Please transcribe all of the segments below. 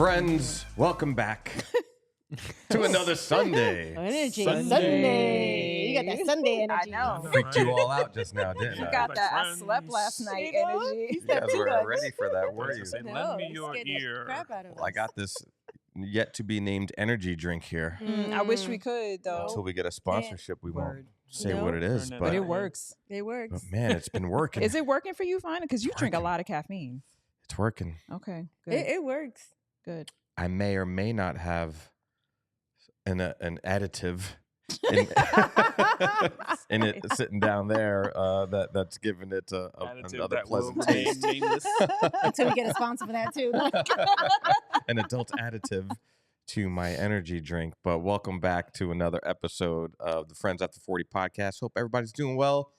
Friends, welcome back to another Sunday. Energy. Sunday. Sunday. You got that Sunday energy. I know. Freaked you all out just now, didn't You I? got Like that I friends. slept last night You know? energy. You You said guys too were much. ready for that, were you? Say, No, lend me you your scared the ear. crap out of Well, I us. got this yet to be named energy drink here. I wish we could though. Until we get a sponsorship, we won't Word. say No. what it is. Turn it But But, it Yeah. works. It works. man, it's been working. Is it working for you, finally? Because you drink a Working. lot of caffeine. It's working. Okay, good, It works. good. I may or may not have an additive in, in it sitting down there that's giving it Additive another that will pleasant remain taste. nameless. Until we get a sponsor for that too. An adult additive to my energy drink. But welcome back to another episode of the Friends After 40 podcast. Hope everybody's doing well.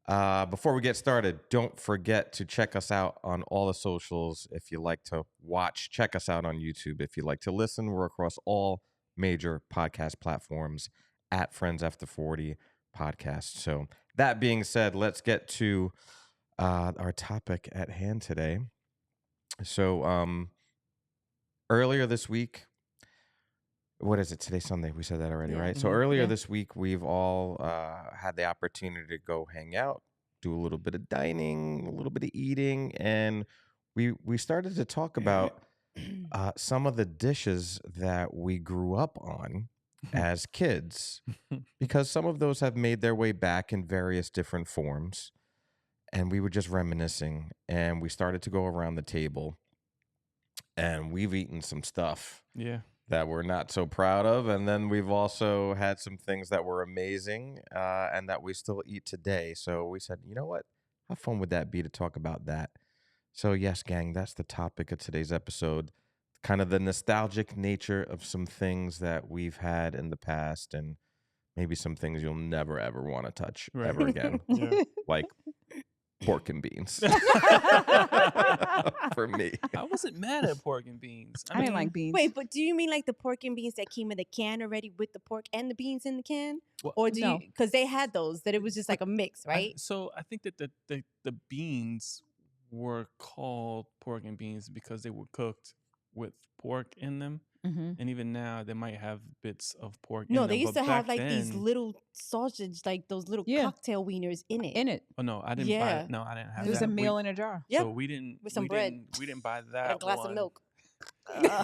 Before we get started, don't forget to check us out on all the socials. If you like to watch, check us out on YouTube. If you like to listen, we're across all major podcast platforms at Friends After 40 podcast. So that being said, let's get to our topic at hand today. So earlier this week, what is it? Today's Sunday. We said that already, Yeah. right? So Mhm. earlier Yeah. this week, we've all had the opportunity to go hang out, do a little bit of dining, a little bit of eating, and we started to talk about some of the dishes that we grew up on as kids, because some of those have made their way back in various different forms. And we were just reminiscing, and we started to go around the table, and we've eaten some stuff Yeah. that we're not so proud of. And then we've also had some things that were amazing and that we still eat today. So we said, you know what? How fun would that be to talk about that? So yes, gang, that's the topic of today's episode. Kind of the nostalgic nature of some things that we've had in the past and maybe some things you'll never, ever want to touch Right. ever again, Yeah. like pork and beans for me. I wasn't mad at pork and beans. I didn't like beans. Wait, but do you mean like the pork and beans that came in the can already with the pork and the beans in the can? Well, Or do no. you, because they had those, that it was just like a mix, right? So I think that the beans were called pork and beans because they were cooked with pork in them. Mm-hmm. And even now, they might have bits of pork No, in them. they used but to have back like these then- little sausage, like those little Yeah. cocktail wieners in it. In it, Oh, no, I didn't buy Yeah. it. No, I didn't have it was that. a meal in a jar. Yep. So we didn't. With some we bread. We didn't buy that And a glass one. of milk.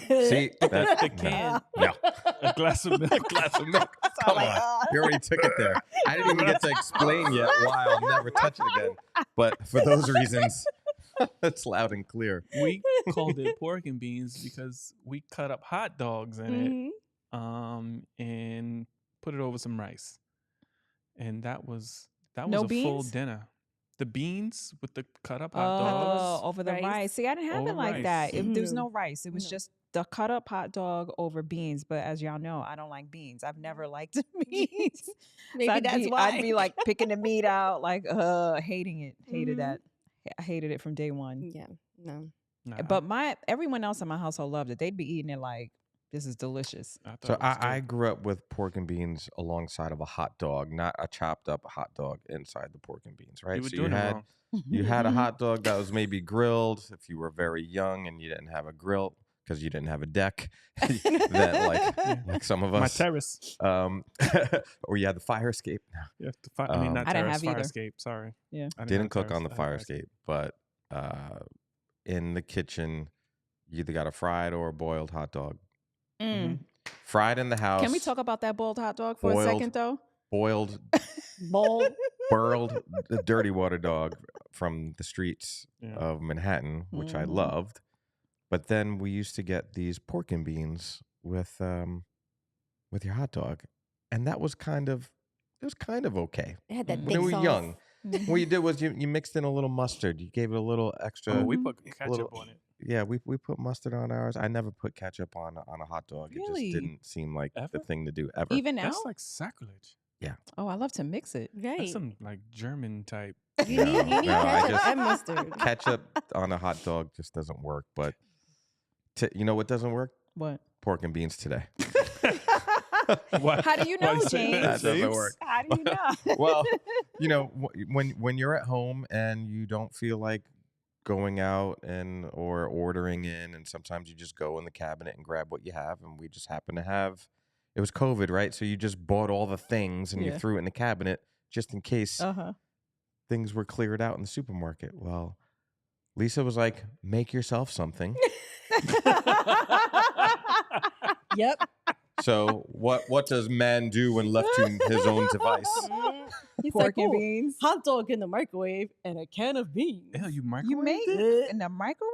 See, that, The can. no. A glass of milk. Glass of milk. Come on. You already took it there. I didn't even get to explain yet why I'll never touch it again. But for those reasons, it's loud and clear. We called it pork and beans because we cut up hot dogs in Mhm. it, and put it over some rice, and that was No a full beans? dinner. The beans with the cut up hot Oh, dogs. over the Rice. rice. See, I didn't have it Over like rice. that. There was No. no rice. It was No. just the cut up hot dog over beans. But as y'all know, I don't like beans. I've never liked beans. Maybe So that's why. I'd be like picking the meat out, like hating it. Hated Mhm. that. I hated it from day one. Yeah, no. Nah, But everyone else in my household loved it. They'd be eating it like this is delicious. I thought So it was I good. grew up with pork and beans alongside of a hot dog, not a chopped up hot dog inside the pork and beans, right? You were So doing it wrong. you had a hot dog that was maybe grilled if you were very young and you didn't have a grill because you didn't have a deck that like some of My us terrace. or you had the fire escape. Yeah, I mean, not I didn't terrace, have fire either. escape. Sorry. Yeah. I Didn't have cook terrace, on the I had fire escape, but in the kitchen, you either got a fried or a boiled hot dog. Mm. Fried in the house. Can we talk about that boiled hot dog for a Boiled. second, though? boiled, Bowl. burled, the dirty water dog from the streets Yeah. of Manhattan, which I Mhm. loved. But then we used to get these pork and beans with your hot dog, and that was kind of okay. It had that Mm. thick When we sauce. were young, what you did was you mixed in a little mustard. You gave it a little extra. Oh, we Mhm. put ketchup little- on it. Yeah, we put mustard on ours. I never put ketchup on a hot dog. It Really? just didn't seem like the Ever? thing to do ever. Even now? That's like sacrilege. Oh, I love to mix it. Right. That's some like German type. You need No, I ketchup just- and mustard. Ketchup on a hot dog just doesn't work. But you know what doesn't work? What? Pork and beans today. Why- How do you why know, say James? that, That doesn't James? work. How do you know? Well, when you're at home and you don't feel like going out or ordering in, and sometimes you just go in the cabinet and grab what you have, and we just happen to have. It was COVID, right? So you just bought all the things and you Yeah. threw it in the cabinet just in case Uh-huh. things were cleared out in the supermarket. Well, Lisa was like, "Make yourself something." Yep. So what does man do when left to his own device? He's Pork like, and "Oh, beans. hot dog in the microwave and a can of beans." Hell, you You microwave made it? it in the microwave?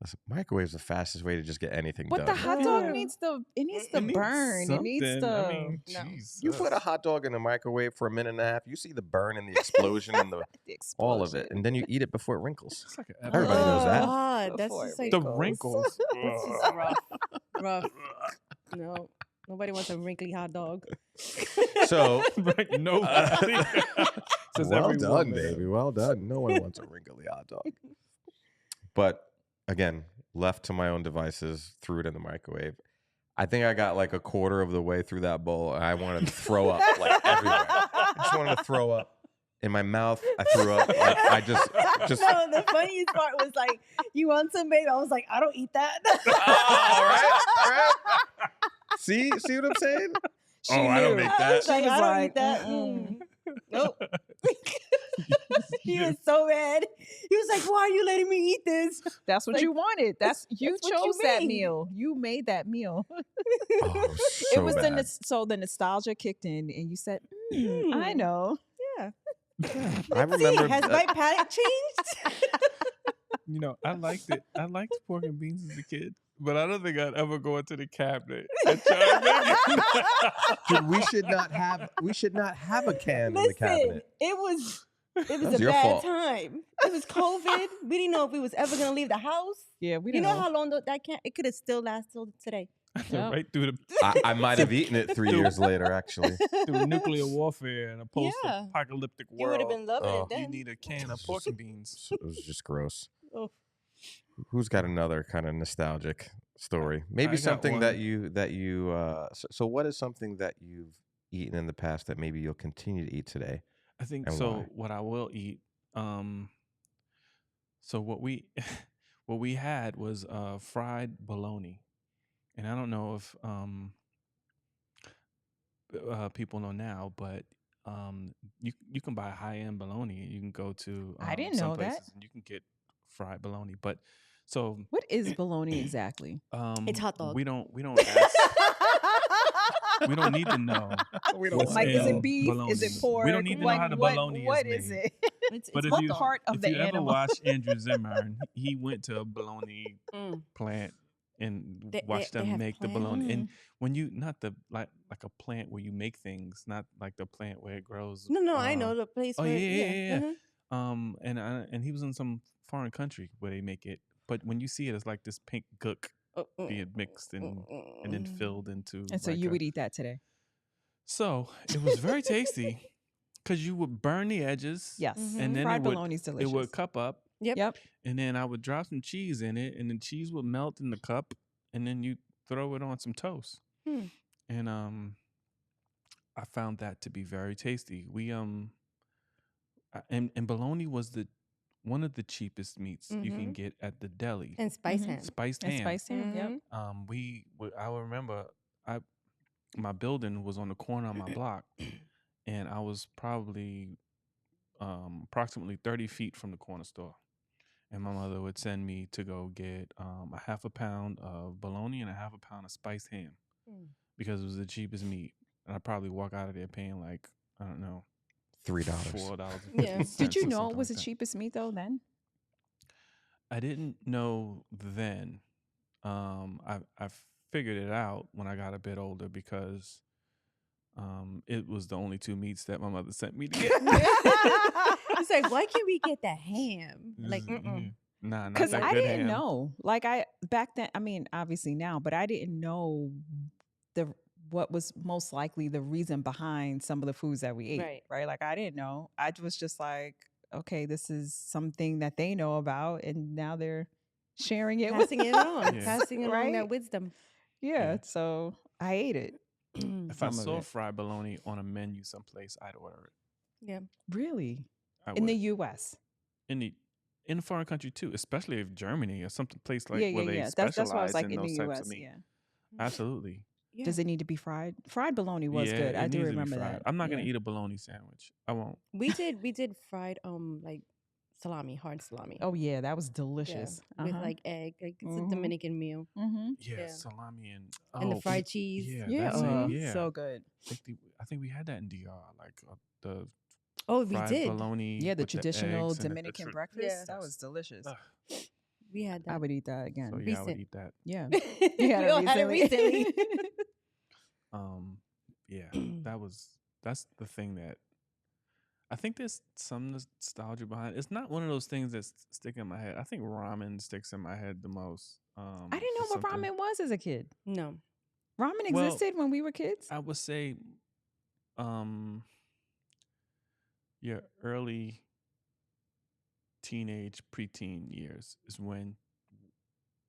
Listen, microwave's the fastest way to just get anything But done. the hot dog Yeah. needs to It needs burn. It needs something. to I mean, No. Jesus. You put a hot dog in the microwave for a minute and a half, you see the burn and the explosion and the all of it, explosion. and then you eat it before it wrinkles. It's like an Everybody knows Oh, that. God, that's Before just it like The wrinkles. wrinkles. That's just rough. Rough. No, nobody wants a wrinkly hot dog. So, Right, nobody. Says well every done, woman. baby. Well done. No one wants a wrinkly hot dog. But again, left to my own devices, threw it in the microwave. I think I got like a quarter of the way through that bowl, and I wanted to throw up like everywhere. I just wanted to throw up in my mouth. I threw up. Like, I just. No, the funniest part was like, "You want some, babe?" I was like, "I don't eat that." All right. See what I'm saying? She I don't knew. make I that. was like, She was "I don't like, eat that." "Mm-mm." Nope. He was so mad. He was like, "Why are you letting me eat this?" That's what Like, you wanted. That's you that's what you chose that made. meal. You made that meal. Oh, so it was bad. so the nostalgia kicked in, and you said, "I Mm. know." Yeah. I remember. Has my palate changed? You know, I liked it. I liked pork and beans as a kid, but I don't think I'd ever go into the cabinet and try to make it. Dude, we should not have a can in the Listen, cabinet. it was That's a your bad fault. time. It was COVID. We didn't know if we was ever gonna leave the house. Yeah, we You don't know how long that can? It could have still lasted till today. Yep. Right through the I might have eaten it 3 years later, actually. through nuclear warfare and a Yeah. post-apocalyptic You would have world. been loving Oh. it then. You need a can of pork and beans. So it was just gross. Oh. Who's got another kind of nostalgic story? Maybe I got something that one. you so what is something that you've eaten in the past that maybe you'll continue to eat today? I think And so. why? What I will eat. So what we what we had was fried bologna, and I don't know if people know now, but you can buy high end bologna. You can go to I didn't some know that. places and you can get fried bologna. But so What is bologna exactly? It's hot dog. We don't ask. We don't need to know. what's Like, is in it beef? bologna. Is it pork? We don't need to know how the bologna what is is made. it? It's But if hot you dog. part of if the you ever animal. watch Andrew Zimmern, he went to a bologna Mm. plant and They- watched they them have make the plants? bologna. And when you not the like a plant where you make things, not like the plant where it grows. No, I know the place. Oh where, yeah. mhm. And he was in some foreign country where they make it, but when you see it, it's like this pink gook being mixed and then filled into. And so like you a- would eat that today? So it was very tasty because you would burn the edges. Yes. And then Fried it would bologna's it delicious. would cup up, Yep. and then I would drop some cheese in it, and the cheese would melt in the cup, and then you throw it on some toast. Hmm. And I found that to be very tasty. We and bologna was one of the cheapest meats you can Mhm. get at the deli. And spice Mhm. ham. Spiced And ham. spiced ham. Yep. Mhm. I remember my building was on the corner of my block, and I was probably approximately 30 feet from the corner store. And my mother would send me to go get a half a pound of bologna and a half a pound of spiced ham Mm. because it was the cheapest meat. And I'd probably walk out of there paying like, I don't know, $3. $4. Yeah. Did you know it was the cheapest meat though then? I didn't know then. I figured it out when I got a bit older because it was the only two meats that my mother sent me to get. It's like, why can't we get the ham? Like, Yeah. Nah, not Because that I good didn't ham. know. Like back then, I mean, obviously now, but I didn't know what was most likely the reason behind some of the foods that we ate. Right. Right. Like I didn't know. I was just like, okay, this is something that they know about, and now they're sharing it with passing it on, Yeah. passing along Right? that wisdom. Yeah. So I ate it. If I some of saw it. fried bologna on a menu someplace, I'd order it. Yeah. Really? I In the would. U.S. In the in a foreign country too, especially if Germany or something place like yeah, where they That's why I was specialize like in in the those types U.S. of meat. Yeah. Absolutely. Yeah. Does it need to be fried? Fried bologna was Yeah, good. I it do needs to be remember fried. that. I'm not gonna Yeah. eat a bologna sandwich. I won't. We did fried like salami, hard salami. Oh yeah, that was Yeah, delicious. with like egg. Like it's a Mhm. Dominican meal. Mm-hmm. Yeah, Yeah. salami and And the fried cheese. Yeah, Yeah. that's it. Yeah, So good. I think we had that in DR, like the Oh, we fried did. bologna. Yeah, the with traditional eggs and Dominican the breakfast. Yeah. That was delicious. Ugh. We had I that. would eat that again. So yeah, I would Recent. eat that. Yeah. We had it all had it recently. Yeah, that's the thing that I think there's some nostalgia behind. It's not one of those things that stick in my head. I think ramen sticks in my head the most. I didn't know it's what something- ramen was as a kid. No. Ramen Well, existed when we were kids. I would say, your early teenage, preteen years is when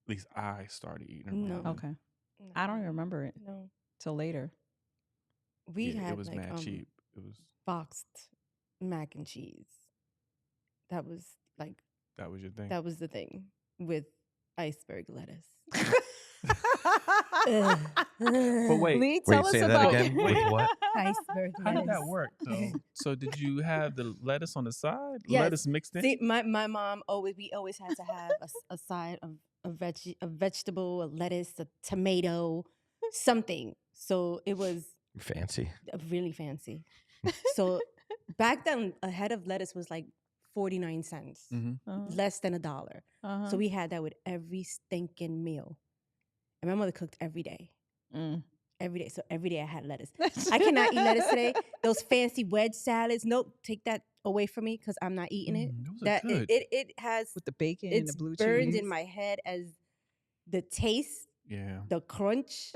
at least I started eating No. ramen. Okay. I don't even remember it No. till later. We Yeah, had it was like mad cheap. It was boxed mac and cheese. That was like that was your thing. that was the thing with iceberg lettuce. But wait, Lee, tell us say that about again? With what? Iceberg how lettuce. did that work though? So did you have the lettuce on the side? Yes. Lettuce mixed in? See, my mom we always had to have a side of a vegetable, a lettuce, a tomato, something. So it was Fancy. really fancy. So back then, a head of lettuce was like 49 cents, Mm-hmm. less than $1. So we had that with every stinking meal. And my mother cooked every day. Every day. So every day I had lettuce. I cannot eat lettuce today. Those fancy wedge salads. Nope. Take that away from me because I'm not eating it. Those are That good. it has with the bacon and the it's blue burned cheese. in my head as the taste, Yeah. the crunch,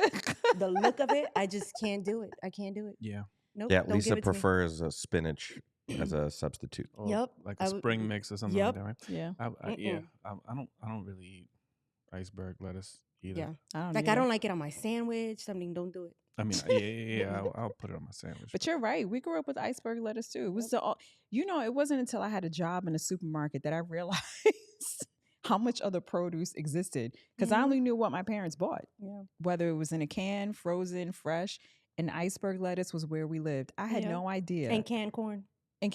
the look of it. I just can't do it. I can't do it. Yeah. Nope. Yeah, don't Lisa give it to me. prefers spinach as a substitute. Or Yep, Like I a would- spring mix or something yep. like that, right? Yeah. Yeah. I don't really eat iceberg lettuce either. Yeah. I don't Like either. I don't like it on my sandwich. Something. Don't do it. I mean, yeah. I'll put it on my sandwich. But you're right. We grew up with iceberg lettuce too. It was it wasn't until I had a job in a supermarket that I realized how much other produce existed because I Mhm. only knew what my parents bought, Yeah. whether it was in a can, frozen, fresh. And iceberg lettuce was where we lived. I had Yeah. no idea. And canned corn. And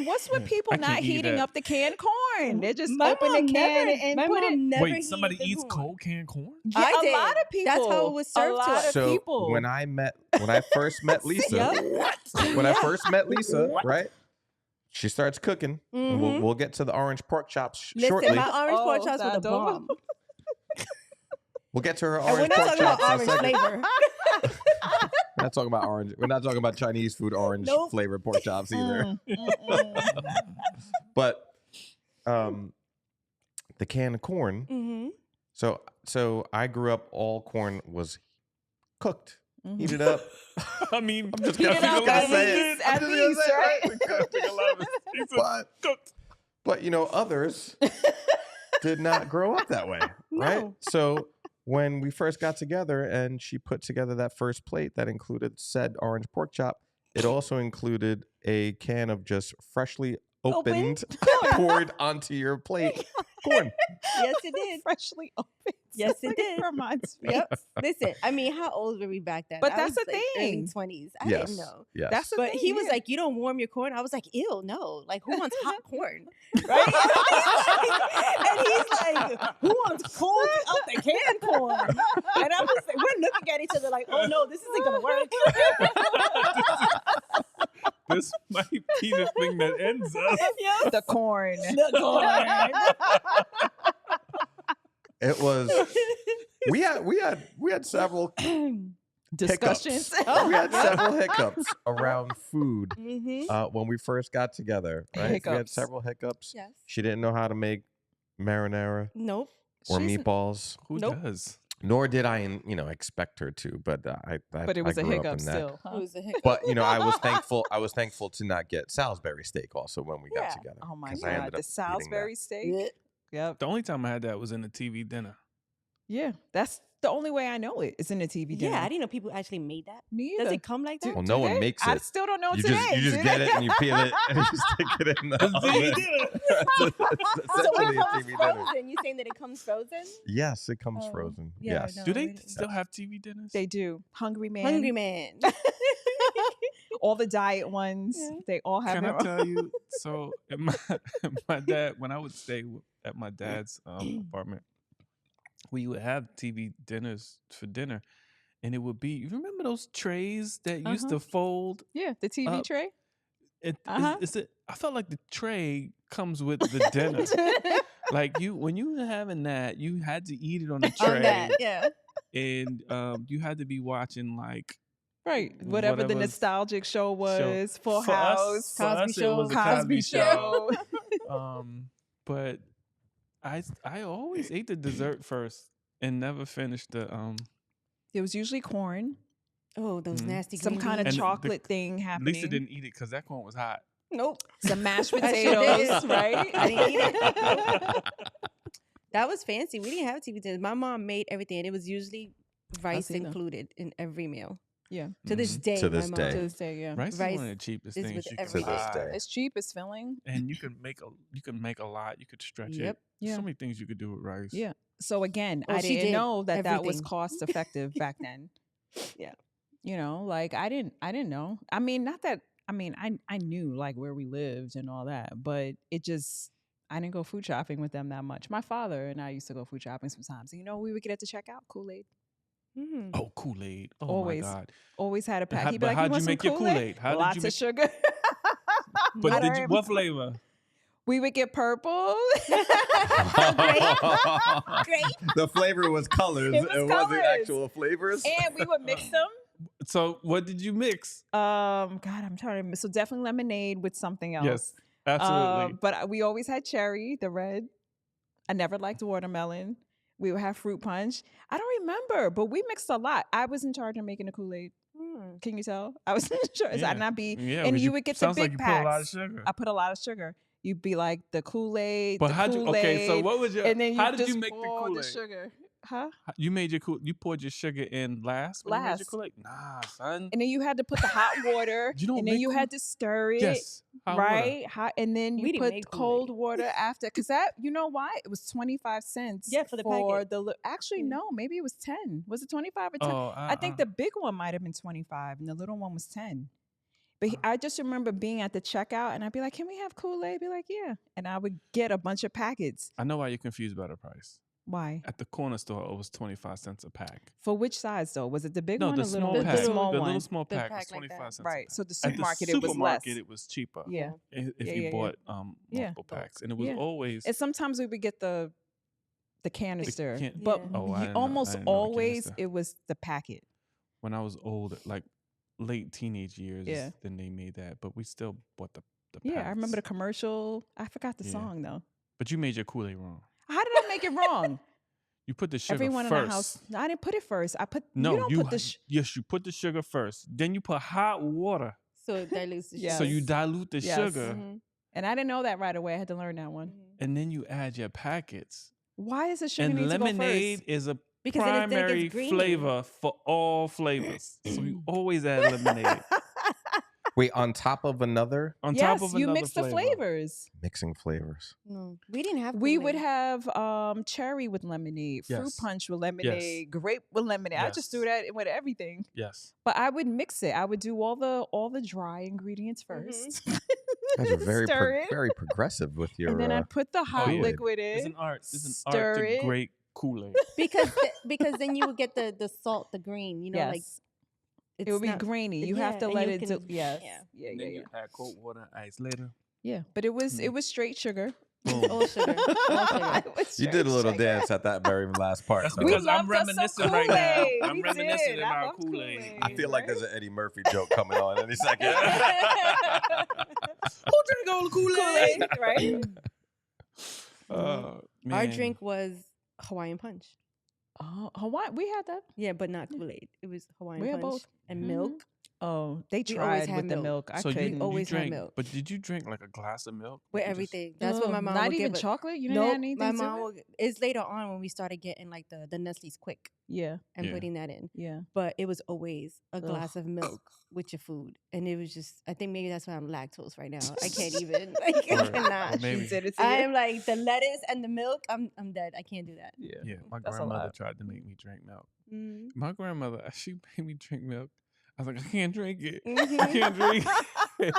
what's with Yeah, people I not can't eat heating that. up the canned corn? They just My open the mom can never- and my put mom it. never Wait, heated somebody the eats corn. cold canned corn? Yeah, I a did. lot of people. That's how it was served a to lot us. of So people. when I first met Lisa, Yep. when I first met Lisa, right? She starts cooking. And Mhm. we'll get to the orange pork chops Listen, shortly. my orange pork Oh, chops were the that don't- bomb. We'll get to her And we're orange not pork talking about chops in a orange second. flavor. We're not talking about orange. We're not talking about Chinese food orange Nope. flavored pork chops either. Mm. But the canned corn. Mm-hmm. So I grew up. All corn was cooked, Mhm. heated up. I mean, I'm just Heat gonna it up gonna at say least, it. I'm at just gonna least, say it, right? But others did not grow up that way, right? No. So when we first got together and she put together that first plate that included said orange pork chop, it also included a can of just freshly opened, poured onto your plate corn. Yes, it did. Freshly opened. Yes, it did. Reminds me. Yep. Listen, I mean, how old were we back then? But I that's was, the like, thing. Early 20s. I Yes. didn't know. Yes. That's the But thing, he was yeah. like, "You don't warm your corn." I was like, "Ew, no! Like, who wants hot corn?" Right? And he's like, "Who wants cold out the canned corn?" And I was like, we're looking at each other like, "Oh no, this isn't gonna work." this might be the thing that ends us. Yep. the corn. The corn. It was. We had several Discussions. hiccups. We had several hiccups around food Mm-hmm. when we first got together. Right? We had Hiccups. several hiccups. Yes. She didn't know how to make marinara Nope. or She's- meatballs. Who Nope. does? Nor did I, expect her to. But But it was I a grew up hiccup in that. still. It was a hiccup. But I was thankful. I was thankful to not get Salisbury steak also when we got Yeah. together. Oh my 'cause I ended God. up The eating that. Salisbury steak. Blech. Yep. The only time I had that was in the TV dinner. Yeah. That's The only way I know it is in a TV dinner. Yeah, I didn't know people actually made that. Me either. Does it come like that? Well, no one makes it. I still don't know You today. just get it and you peel it and you stick it in the oven. So Essentially it a comes TV dinner. frozen. You saying that it comes frozen? Yes, it comes Oh, frozen. yeah, Yes. no. Do they we didn't. still have TV dinners? They do. Hungry Man. Hungry Man. All the diet ones. Yeah. They all have Can their I tell you? So, my dad, when I would stay at my dad's apartment, we would have TV dinners for dinner, and it would be. You remember those trays that used to fold? Yeah, the TV up? tray. I felt like the tray comes with the dinner. Like when you were having that, you had to eat it on the tray, On that, yeah. and you had to be watching like. Right. Whatever the Whatever's nostalgic show was. Full For us- House. for us, it was a Cosby Show. But I always ate the dessert first and never finished the It was usually corn. Oh, those nasty Some green kind of beans. And chocolate thing happening. Lisa didn't eat it because that corn was hot. Nope. Some mashed I sure potatoes, did. right? I didn't eat it. That was fancy. We didn't have TV dinners. My mom made everything, and it was usually rice either. included in every meal. Yeah. To this day, To this my day. mom. To this day, yeah. Rice is Rice one of the cheapest is things with you can every To this buy. day. It's cheap, it's filling. And you can make a lot. You could stretch Yep. it. Yeah. So many things you could do with rice. Yeah. So again, Oh, I she didn't did know that was everything. cost effective back then. Yeah. You know, like I didn't know. I mean, not that I knew like where we lived and all that, but it just I didn't go food shopping with them that much. My father and I used to go food shopping sometimes. You know, we would get at the checkout, Kool Aid. Mm. Oh, Kool Aid. Oh Always. my God. Always had a pack. how- He'd be but like, how'd "You want you some make your Kool-Aid? Kool-Aid? How did Lots you of make- sugar." But I did don't you what flavor? We would get purple. Great. The flavor was colors. It was wasn't colors. actual flavors. And we would mix them. So what did you mix? God, I'm trying to remember. So definitely lemonade with something else. Yes, absolutely. But we always had cherry, the red. I never liked watermelon. We would have fruit punch. I don't remember, but we mixed a lot. I was in charge of making the Kool-Aid. Can you tell? I was in charge. Yeah. I'd not be. Yeah, and 'cause you would get the sounds big like you packs. put a lot of sugar. I put a lot of sugar. You'd be like the Kool-Aid, But the how'd you? Kool-Aid. Okay, so what was your? And then how did just you make the pour Kool-Aid? sugar? Huh? You made your You poured your sugar in last. When you made your Last. Kool-Aid? Nah, son. And then you had to put the hot water. You don't and then make you Kool- had to stir it. Yes. Hot water. Right? Hot, and then We you didn't put make cold Kool-Aid. water after. Because that, you know why? It was 25 cents. Yeah, for the packet. Actually, Yeah. no, maybe it was 10. Was it 25 or 10? Oh, I think the big one might have been 25 and the little one was 10. But I just remember being at the checkout and I'd be like, "Can we have Kool-Aid?" Be like, "Yeah." And I would get a bunch of packets. I know why you're confused about the price. Why? At the corner store, it was 25 cents a pack. For which size though? Was it the big No, one the or small little, pack. the small the one? little small The pack pack was like 25 that. cents. Right. A So the pack. supermarket, At the it was less. supermarket, it was cheaper. Yeah. If Yeah, you yeah, bought Yeah. multiple packs, and it was Yeah. always And sometimes we would get the canister, can- but Yeah. Oh, I didn't know- I almost didn't know the always canister. it was the packet. when I was old, like late teenage years. Yeah. Then they made that, but we still bought the Yeah, I remember the packs. commercial. I forgot the Yeah. song though. But you made your Kool-Aid wrong. How did I make it wrong? You put the sugar Everyone first. in the house. No, I didn't put it first. I put No, you don't put the yes, you put the sugar first. Then you put hot water, So it dilutes the Yes. so you dilute the Yes. sugar, Mhm. and I didn't know that right away. I had to learn that one. Mhm. and then you add your packets. Why is the sugar And need to go lemonade first? is a Because then it primary gets creamy. flavor for all flavors. So you always add lemonade Wait, on top of another on Yes, top of you another mix flavor. the flavors. mixing flavors. No, we didn't have. We would Kool-Aid. have cherry with lemonade, fruit Yes. punch with lemonade, grape with lemonade. I just Yes. do that with everything. Yes. But I would mix it. I would do all the dry ingredients Mhm. first. Guys are very Stir it. very progressive with your. And then I'd put the hot yeah. liquid It's in. an art. It's an stir art to it. great Kool-Aid. because then you would get the salt, the green. You know, like Yes. it's It would be not- grainy. You yeah, have to and let you it can- do. Yes. yeah. Yeah. And Yeah. then Yeah. you add cold water, ice later. Yeah. But it was straight sugar. Boom. all sugar. All sugar. It was You did a straight little sugar. dance at that very last part. That's though. We because I'm loved us some reminiscing right now. Kool-Aid. I'm We reminiscing did. I about loved Kool-Aid. Kool-Aid. I feel like right? there's an Eddie Murphy joke coming on any second. Who drink all the Kool-Aid? Kool-Aid, right? Our Man. drink was Hawaiian punch. Oh, Hawaii, we had that. Yeah, but not Kool Aid. It was Hawaiian We had punch both. and milk. Oh, they We always tried had with the milk. milk. I So couldn't. always had drank, milk. but did you drink like a glass of milk? With Like, you just- everything. That's what my mom Not would even give us. chocolate. You didn't Nope, add anything my to mom it? would. It's later on when we started getting like the Nestle's Quick Yeah, and Yeah. putting that in. yeah. But it was always a Ugh. glass of milk with your food, and it was just. I think maybe that's why I'm lactose right now. I can't even. I Or cannot. maybe- She did it to I you? am like the lettuce and the milk. I'm dead. I can't do that. Yeah. Yeah, my That's a grandmother lot. tried to make me drink milk. Mm. My grandmother, she made me drink milk. I was like, I can't drink it. I Mhm. can't drink it.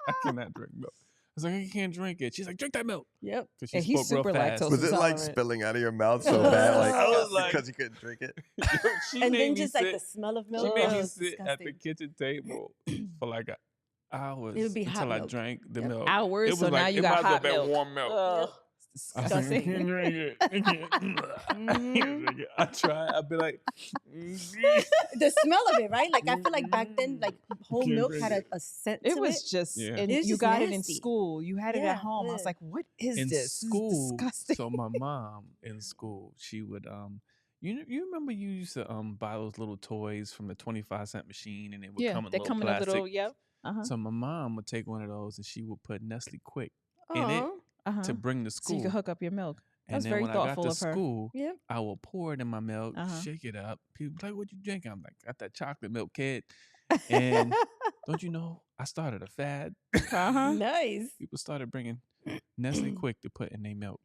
I cannot drink milk. I was like, I can't drink it. She's like, drink that milk. Yep. Because she And he's spoke real super fast. lactose Was it like intolerant. spilling out of your mouth so bad, like I was like- because you couldn't drink it? She And made then me just sit, like the smell of milk. She made oh, me it's sit at the disgusting. kitchen table for like hours It would be hot until I milk. drank the Yep. milk. Hours, It was so like, now you it got might as well hot been milk. warm milk. Ugh, Yep. it's I was like, I disgusting. can't drink it. I can't drink it. I try. I'd be like, The smell of it, right? Like I feel like back then, like whole Can't milk drink had it. a scent It to was just, Yeah. and It was you just got it in nasty. school. You had it Yeah, at home. I was ugh. like, what is in this? This is school. disgusting. So my mom in school, she would you remember you used to buy those little toys from the 25-cent machine, and it would Yeah, come in they little come in a plastic. little, yep. Uh-huh. So my mom would take one of those and she would put Nestle Quick in it Aw. Uh-huh. to bring to So school. you could hook up your milk. and That's then very when I got thoughtful to of her. school, Yep. I will pour it in my milk, Uh-huh. shake it up. People be like, "What you drink?" I'm like, "Got that chocolate milk, kid." And don't you know? I started a fad. Uh-huh. Nice. People started bringing Nestle Quick to put in their milk.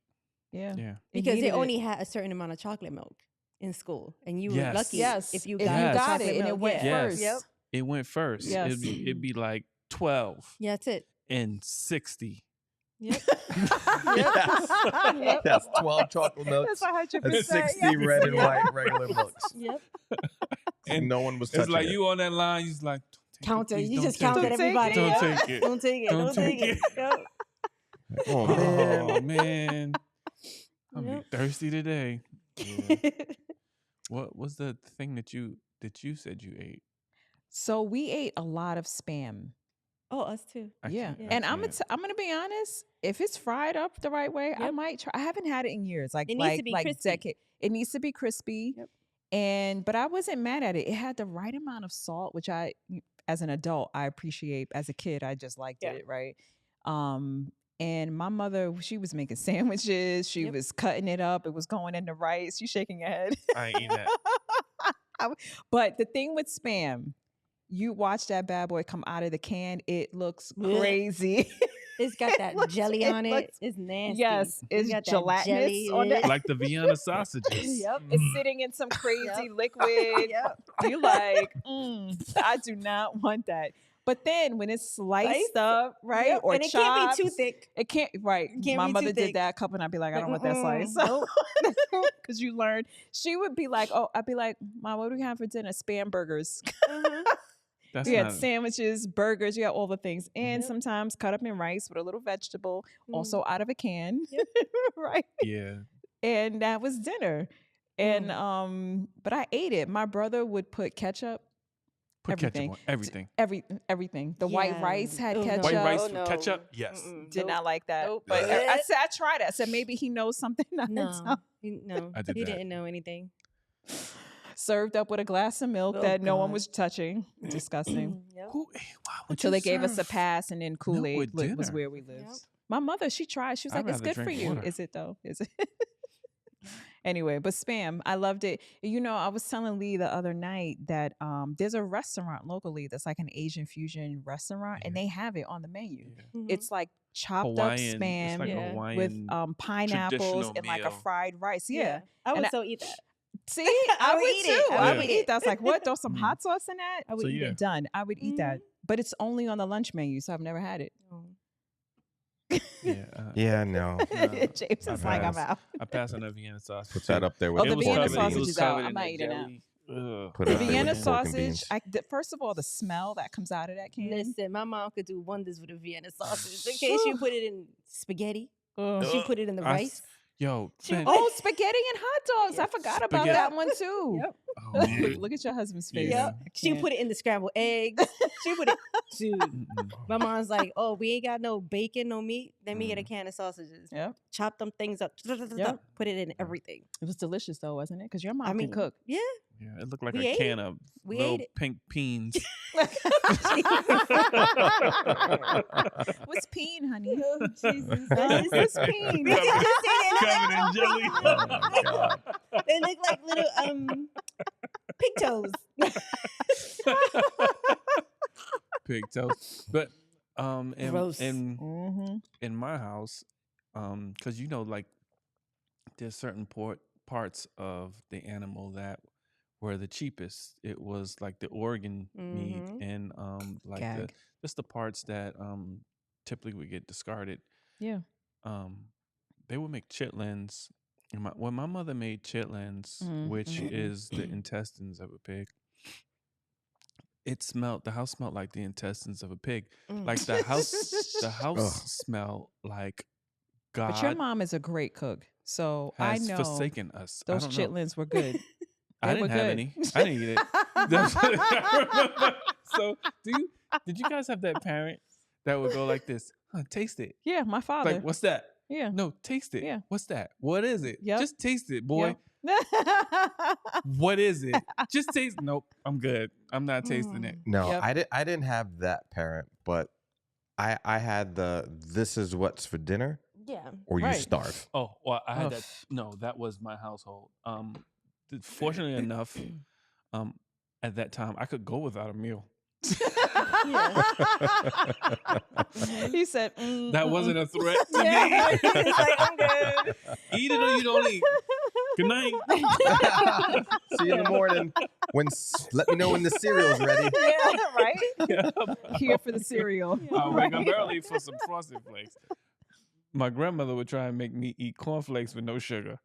Yeah. Yeah. Because they needed it. only had a certain amount of chocolate milk in school, and you were Yes. lucky Yes. if you If got, you Yes. got chocolate it and it milk. went Yeah. first. Yep. It went first. Yes. It'd be like 12 Yeah, that's it. and 60. Yep. Yes. Yes, 12 chocolate milks That's 100%. and 60 yes. red and Yeah. white regular milks. Yep. And no one was It's touching like it. you on that line, you're like, Counter. Please You don't just take counted it. everybody. Don't Yep. take it. Don't take it. Don't Don't take take it. Yep. Oh man. Oh man. I'm Yep. thirsty today. Yeah. What was the thing that you said you ate? So we ate a lot of Spam. Oh, us too. I Yeah. can't- I And I'm can't. gonna be honest, if it's fried up the right way, I Yep. might try. I haven't had it in years. Like It needs like to be like crispy. decade. It needs to be crispy. Yep. But I wasn't mad at it. It had the right amount of salt, which as an adult, I appreciate. As a kid, I just liked Yeah. it, right? And my mother, she was making sandwiches. She Yep. was cutting it up. It was going in the rice. You shaking your head. I ain't eat that. But the thing with Spam, you watch that bad boy come out of the can, it looks Blech. crazy. It's got that looks- jelly it on it. looks- It's nasty. Yes, it's got that gelatinous jelly on in the it. Like the Vienna sausages. Yep. It's sitting in some crazy liquid. Yep. You like, I do not want that. But then when it's sliced up, right, Yep. or and it chopped, can't be too thick. it can't, right. It can't My be too mother did thick. that cup, and I'd be like, I don't want that Mm-mm. slice. Nope. Because you learned. She would be like, oh, I'd be like, Mom, what do we have for dinner? Spam burgers. Uh-huh. That's We had not sandwiches, burgers, you had all the things. And Yep. sometimes cut up in rice with a little vegetable, Mm. also out of a can. Yep. Right. yeah. And that was dinner. And Mm. but I ate it. My brother would put ketchup. Put Everything. ketchup on everything. Everything. The white Yeah. rice had Oh, no. ketchup. White rice Oh, with no. ketchup? Yes. Mm-mm. Did Nope. not like that. Nope. But Blech. I said I tried it. I said maybe he knows something. I No, don't. no, I did he that. didn't know anything. Served up with a glass of milk Oh, that no one God. was touching. Disgusting. Yep. Why would Until you they gave us a serve pass, and then Kool Aid with was dinner? where we lived. Yep. My mother, she tried. She was I'd like, "It's rather good for drink you." water. Is it though? Is it? Anyway, but Spam, I loved it. You know, I was telling Lee the other night that there's a restaurant locally that's like an Asian fusion restaurant, and Yeah. they have it on the menu. Mhm. It's like chopped Hawaiian. up Spam It's like Yeah. Hawaiian. with pineapples traditional and like a meal. fried rice. Yeah. I would And so eat that. See, I I would would eat too. it. I I would would eat that. I was like, what? Throw some Mhm. hot sauce in that? I would So, eat yeah. it. Done. I would eat that. But it's only on the lunch menu, so I've never had it. Oh. Yeah. Yeah, no. James is I've like, had I'm it. out. I pass on a Vienna sausage. Put that up there with Oh, the pork Vienna and sausage beans. is out. I'm not eating that. Put The it up there Vienna with pork and sausage, beans. first of all, the smell that comes out of that can. Listen, my mom could do wonders with a Vienna sausage. Okay, she put it in spaghetti. She put it in the rice. Yo, She man, put- Oh, spaghetti and hot dogs. I forgot about Spaghetti. that one too. Yep. Oh, man. Look at your husband's face. Yeah. She put it in the scrambled eggs. She put it, dude. My mom's like, oh, we ain't got no bacon, no meat. Let me get a can of sausages. Yeah. Chop them things up. Yep. Put it in everything. It was delicious though, wasn't it? Because your mom can cook. Yeah. Yeah, it looked like We a ate can of We little ate it. pink peas. What's peen, honey? Oh, Jesus. What's peen? Covered in jelly. Oh, my God. They look like little pigtails. Pigtails. But Gross. in my house, because like there's certain parts of the animal that were the cheapest. It was like the organ meat and like Gag. just the parts that typically would get discarded. Yeah. They would make chitlins. And when my mother made chitlins, which is the intestines of a pig, the house smelled like the intestines of a pig. Like the house smelled like God. But your mom is a great cook, so I has know forsaken us. those I don't know. chitlins were good. I They were didn't have good. any. I didn't eat it. That's what I remember. So did you guys have that parent that would go like this? Huh, taste it. Yeah, my father. Like, what's that? Yeah. No, taste it. Yeah. What's that? What is it? Yep. Just taste it, boy. Yep. What is it? Just taste. Nope, I'm good. I'm not tasting it. No, Yep. I didn't have that parent, but I had this is what's for dinner Yeah. or you Right. starve. Oh, well, I had that. Oof. No, that was my household. Fortunately enough, at that time I could go without a meal. He said, That wasn't a threat to Yeah. me. He's like, I'm good. Eat it or you don't eat. Good night. See you in the morning. Let me know when the cereal's ready. Yeah, right? Yeah. Here for the cereal. I'll wake up early for some Frosted Flakes. My grandmother would try and make me eat cornflakes with no sugar.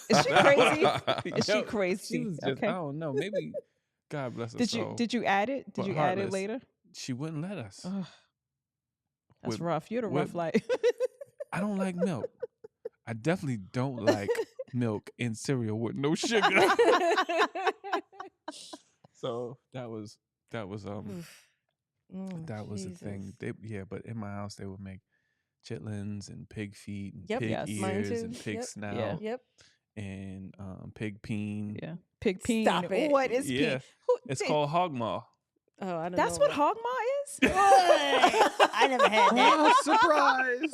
Is she crazy? Is she Yo, crazy? She was just, Okay. I don't know. Maybe, God bless her soul. Did you add it? Did But you add it heartless. later? She wouldn't let us. Ugh. That's With- rough. You had a with- rough life. I don't like milk. I definitely don't like milk in cereal with no sugar. So that was that was the thing. But in my house they would make chitlins and pig feet and Yep. pig Yes. Mine ears too. and pig Yep. snout Yeah. Yep. and pig peen. Yeah. Pig peen. Stop it. What is Yeah. peen? It's called hog maw. Oh, I don't That's know. what hog maw is? I never had that. Oh, surprise.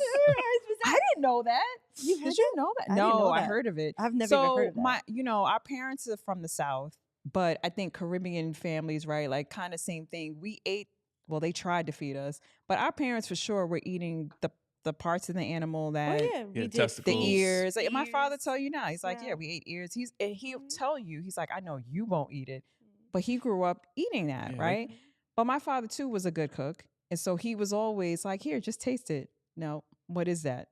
I didn't know that. You had Did you know that? I didn't No, know I that. heard of it. I've never so even heard of that. our parents are from the South, but I think Caribbean families, right? Like kind of same thing. We ate, well, they tried to feed us, but our parents for sure were eating the parts of the animal that Oh, yeah. We did. testicles. the ears. Like, my Ears. father tell you now. He's like, Yeah. yeah, we ate ears. He'll Mhm. tell you. He's like, I know you won't eat it, but he grew up eating that, Yeah. right? But my father too was a good cook, and so he was always like, here, just taste it. No, what is that?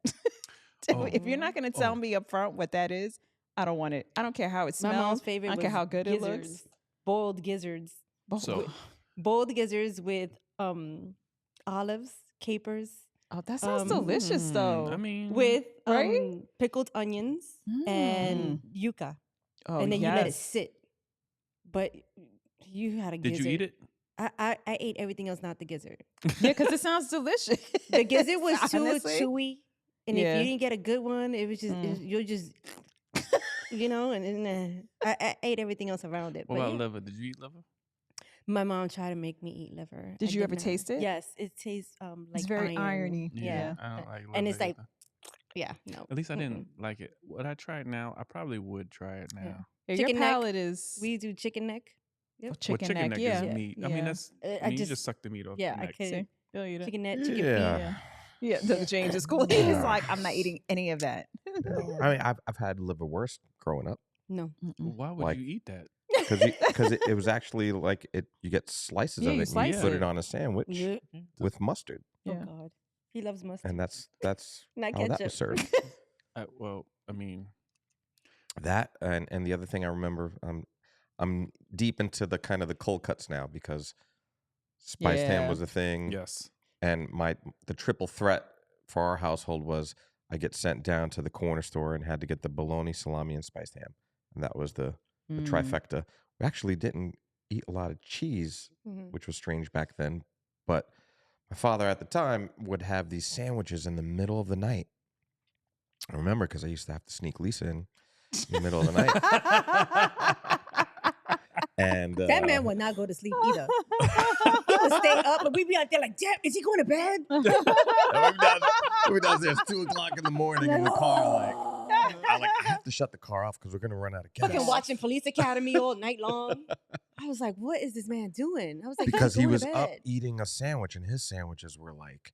If you're not going to tell me up front what that is, I don't want it. I don't care how it My smells. mom's favorite I don't was care how good it looks. gizzards. Boiled gizzards. So Boiled gizzards with olives, capers, Oh, that sounds delicious, though. I mean, with Right? pickled onions and yuca. Oh, And then you let it yes. sit. But you had a did gizzard. you eat it? I ate everything else, not the gizzard. Yeah, because it sounds delicious. The gizzard was too Honestly. chewy. And Yeah. if you didn't get a good one, it was just, you'll just, and then I ate everything else around it. What But about yeah. liver? Did you eat liver? My mom tried to make me eat liver. Did I you ever not. taste it? Yes, it tastes like It's very iron. irony. Yeah. I don't like liver. And it's like, either. yeah, no. At least I didn't like it. Would I try it now? I probably would try it now. Yeah, Chicken your neck. palate is We do chicken neck. oh, Well, chicken, neck. Yeah. is meat. I mean, Yeah. that's I you just suck the meat off yeah, the I neck. could. See? You'll eat it. Chicken neck, chicken Yeah. Yeah, the James is cool. He's Yeah. like, I'm not eating any of that. I mean, I've had liver worse growing up feet. No. Why would Like- you eat that? because it was actually like you get slices Yeah, of you it and you slice put it. it on a sandwich Yeah. with mustard, Yeah. Oh God, he loves mustard. and that's Not how that ketchup. was served. Well, I mean, That and the other thing I remember, I'm deep into the kind of the cold cuts now because spiced ham Yeah. was a thing. yes. And the triple threat for our household was I get sent down to the corner store and had to get the bologna, salami, and spiced ham, and that was the Mm. trifecta. we actually didn't eat a lot of cheese, which was strange back then. But my father at the time would have these sandwiches in the middle of the night. I remember because I used to have to sneak Lisa in the middle of the night. And that man would not go to sleep either. He would stay up, but we'd be out there like, damn, is he going to bed? we downstairs 2:00 in the morning in the car, like I have to shut the car off because we're gonna run out of gas. Fucking watching Police Academy all night long. I was like, what is this man doing? I was like, because he going was to up bed. eating a sandwich, and his sandwiches were like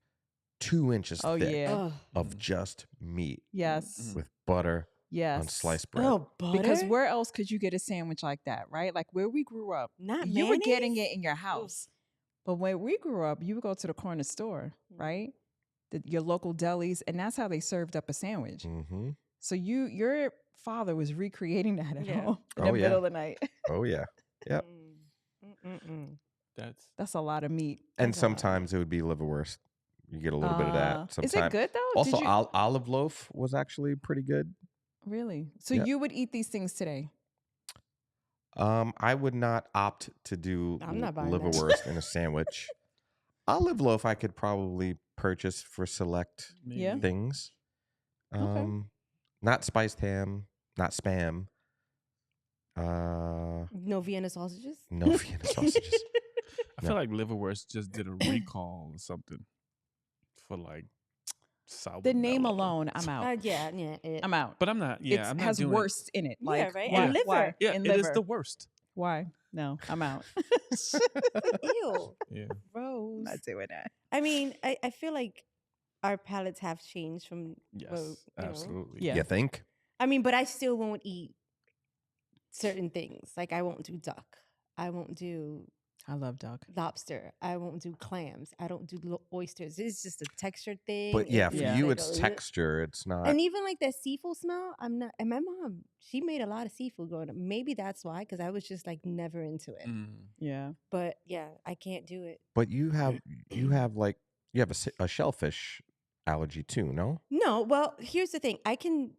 2 inches Oh, thick yeah. of just meat Yes. with butter Yes. on sliced bread. Oh, butter? Because where else could you get a sandwich like that, right? Like where we grew up, Not you were getting mayonnaise? it in your house. But when we grew up, you would go to the corner store, right? Your local delis, and that's how they served up a sandwich. Mm-hmm. So your father was recreating that at Yeah. home in Oh, the yeah. middle of the night. Oh yeah, yep. That's a lot of meat. And That's a lot. sometimes it would be liverwurst. You get a little bit of that. Sometimes. Is it good though? Also, Did you, olive loaf was actually pretty good. really? So Yeah. you would eat these things today? I would not opt to do I'm not buying that. liverwurst in a sandwich. Olive loaf I could probably purchase for select Yeah. things. Okay. Not spiced ham, not Spam. No Vienna sausages? No Vienna sausages. I feel like liverwurst just did a recall or something for like sour. The name alone, I'm out. Yeah. I'm out. But I'm not. Yeah, It I'm not has doing worst in it. Like right? Why? And liver. Why? Yeah, And it is liver. the worst. Why? No, I'm out. Ew. Yeah. Gross. Not doing that. I mean, I feel like our palates have changed from Yes. well, you know. Absolutely. Yeah. You think? I mean, but I still won't eat certain things. Like I won't do duck. I won't do I love duck. lobster. I won't do clams. I don't do oysters. It's just a texture thing. But yeah, for Yeah. you, like it's a- texture. It's not. And even like that seafood smell, I'm not. And my mom, she made a lot of seafood growing up. Maybe that's why, because I was just like never into it. Yeah. But yeah, I can't do it. But you have a shellfish allergy too, no? No, well, here's the thing. I can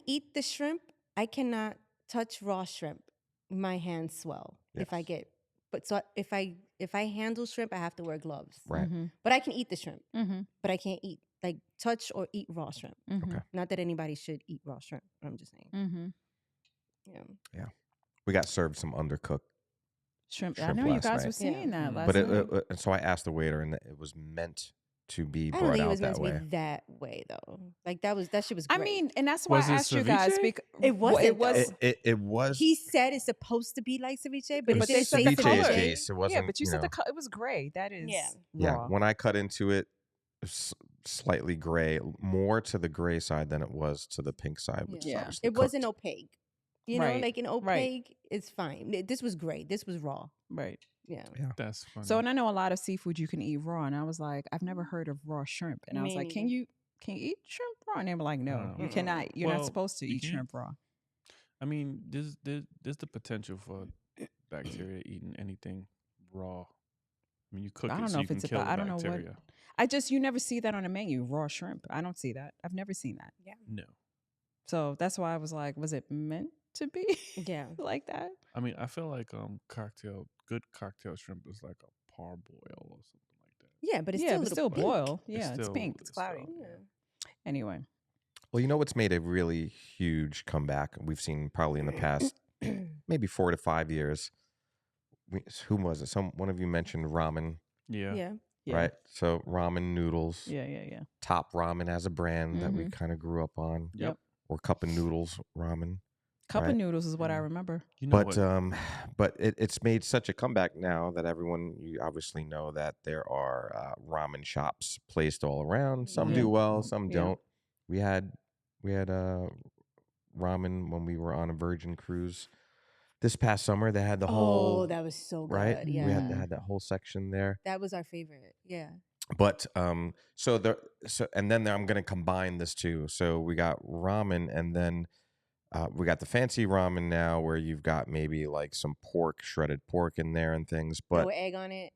eat the shrimp. I cannot touch raw shrimp. My hands swell if I Yes. get. But so if I handle shrimp, I have to wear gloves. Right. Mm-hmm. But I can eat the shrimp. Mm-hmm. But I can't eat like touch or eat raw shrimp. Mm-hmm. Okay. Not that anybody should eat raw shrimp. I'm just saying. Mm-hmm. Yeah. We got served some undercooked, Shrimp. I Shrimp know you last guys night. were saying Yeah. that last but night. and so I asked the waiter, and it was meant to be I don't brought think it out was meant that to way. be that way though. Like that shit was I great. mean, and that's why Was I it asked you guys. ceviche? Because It wasn't, It was. though. It was. He said it's supposed to be like ceviche, but But it didn't say said the ceviche is color. Jace. It wasn't. Yeah, but you said know, it was gray. That is Yeah. raw. When I cut into it, slightly gray, more to the gray side than it was to the pink side, which is Yeah. obviously It wasn't cooked. opaque. You know, Right, like an right. opaque, it's fine. This was gray. This was raw. Right. Yeah. That's funny. So, and I know a lot of seafood you can eat raw, and I was like, I've never heard of raw shrimp, and I was Me like, can neither. you eat shrimp raw? And they were like, no, you Mm-mm. cannot. You're not Well, supposed to you eat can. shrimp raw. I mean, there's the potential for bacteria eating anything raw. I mean, you cook I it don't so know you if can it's kill about. the I don't know what. bacteria. You never see that on a menu, raw shrimp. I don't see that. I've never seen that. No. So that's why I was like, was it meant to be Yeah. like that? I mean, I feel like good cocktail shrimp is like a parboil or something like that. Yeah, but it's Yeah, still, a but little still pink. boil. Yeah, it's still- pink. It's it's still- cloudy. Yeah. Anyway, Well, you know what's made a really huge comeback? We've seen probably in the past maybe 4 to 5 years. Who was it? One of you mentioned ramen, Yeah. Yeah. yeah. right? So ramen noodles. Yeah. Top Ramen as a brand that we Mhm. kind of grew up on, Yep. or Cup of Noodles ramen. Cup Right. of noodles is what I Yeah. remember. You know But what? but it's made such a comeback now that you obviously know that there are ramen shops placed all around. Some Yeah. do well, some Yeah. don't. We had ramen when we were on a Virgin cruise this past summer. They had the whole Oh, that was so good. right. Yeah. We had that whole section there. That was our favorite. Yeah. But and then I'm going to combine this too. So we got ramen, and then we got the fancy ramen now, where you've got maybe like some shredded pork in there and things. But Throw egg on it.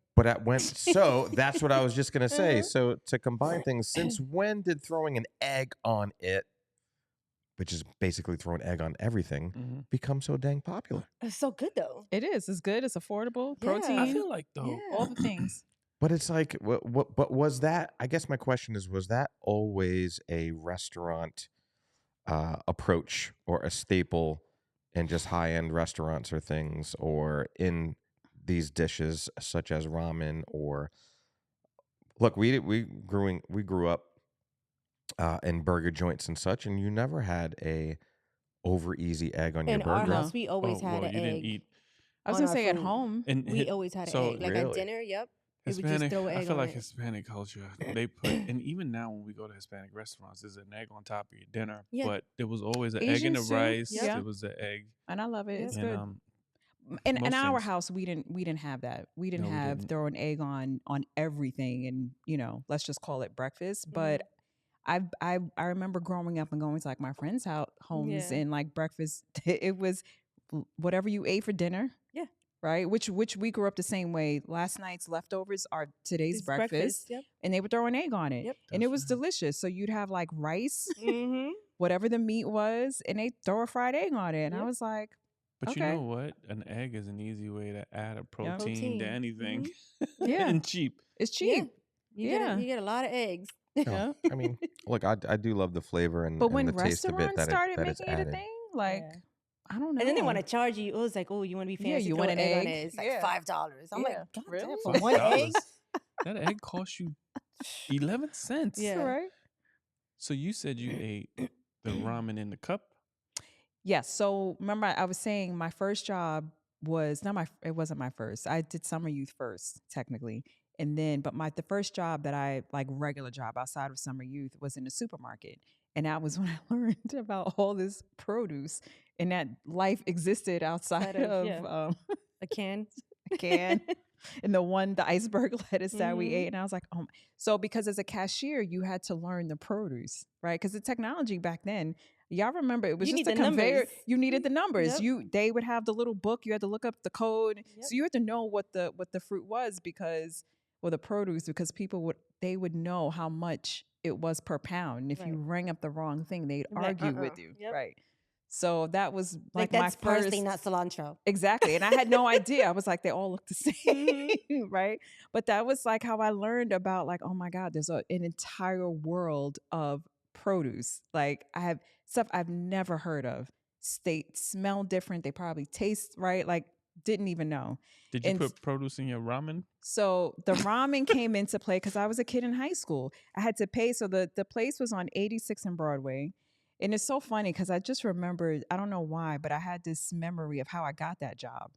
so that's what I was just going to say. Uh-huh. So to combine things, since when did throwing an egg on it which is basically throwing egg on everything, become so dang popular? It's so good though. It is. It's good. It's affordable. Yeah. Protein. I feel like though, all the things. But it's like, but was that? I guess my question is, was that always a restaurant approach or a staple in just high end restaurants or things, or in these dishes such as ramen? Or look, we grew up in burger joints and such, and you never had a over easy egg on your In our burger. house, we always had an you didn't egg. eat I was on gonna our say at food. home. and We always had an so egg. Like really? at dinner, yep. They would just Hispanic. throw an I egg feel on like it. Hispanic culture. They put, and even now when we go to Hispanic restaurants, there's an egg on top of your dinner. Yeah. But there was always an egg in the Asians too. rice. Yep. There was an egg. And I love it. It's and good. In most our things. house, we didn't have that. We didn't No, we have didn't. throwing egg on everything, and let's just call it breakfast. But I remember growing up and going to like my friends' homes Yeah. and like breakfast. It was whatever you ate for dinner. Yeah. Right. Which we grew up the same way. Last night's leftovers are today's It's breakfast. Yep. And they would throw an egg on it. Yep. And it That's was right. delicious. So you'd have like rice, Mm-hmm. whatever the meat was, and they throw a fried egg on it. And I Yep. was like, But okay. you know what? An egg is an easy way to add a protein, Protein. to anything. Yeah. And cheap. It's cheap. Yeah. You get a lot of eggs. No, I mean, look, I do love the flavor and, But when the taste of it restaurants that started that it's making it a added. thing, like, Yeah. I don't know. And then they want to charge you. It was like, oh, you want to be Yeah, fancy? you throw want an an egg on egg? it. It's like Yeah. $5. I'm like, Yeah. God Really? damn, for one egg? That egg cost you 11 cents. Yeah. Right? So you said you ate the ramen in the cup? Yes. So remember, I was saying my first job was it wasn't my first. I did summer youth first, technically. And then, but the first job that I like regular job outside of summer youth was in the supermarket. And that was when I learned about all this produce and that life existed outside of A can. can and the iceberg lettuce that we ate. And I was like, so because as a cashier, you had to learn the produce, right? Because the technology back then, y'all remember it was You just need a the conveyor. numbers. You needed the numbers. Yep. They would have the little book. You had to look up the code. Yep. So you had to know what the fruit was or the produce, because people would know how much it was per pound. And if you rang up the wrong thing, they'd argue with you. Yep. Right. So that was like that's my first. parsley, not cilantro. Exactly. And I had no idea. I was like, they all look the same. Right. But that was like how I learned about like, oh my God, there's an entire world of produce. Like I have stuff I've never heard of. They smell different. They probably taste right. Like didn't even know. Did you put produce in your ramen? So the ramen came into play because I was a kid in high school. I had to pay. So the place was on 86 and Broadway. And it's so funny because I just remembered, I don't know why, but I had this memory of how I got that job.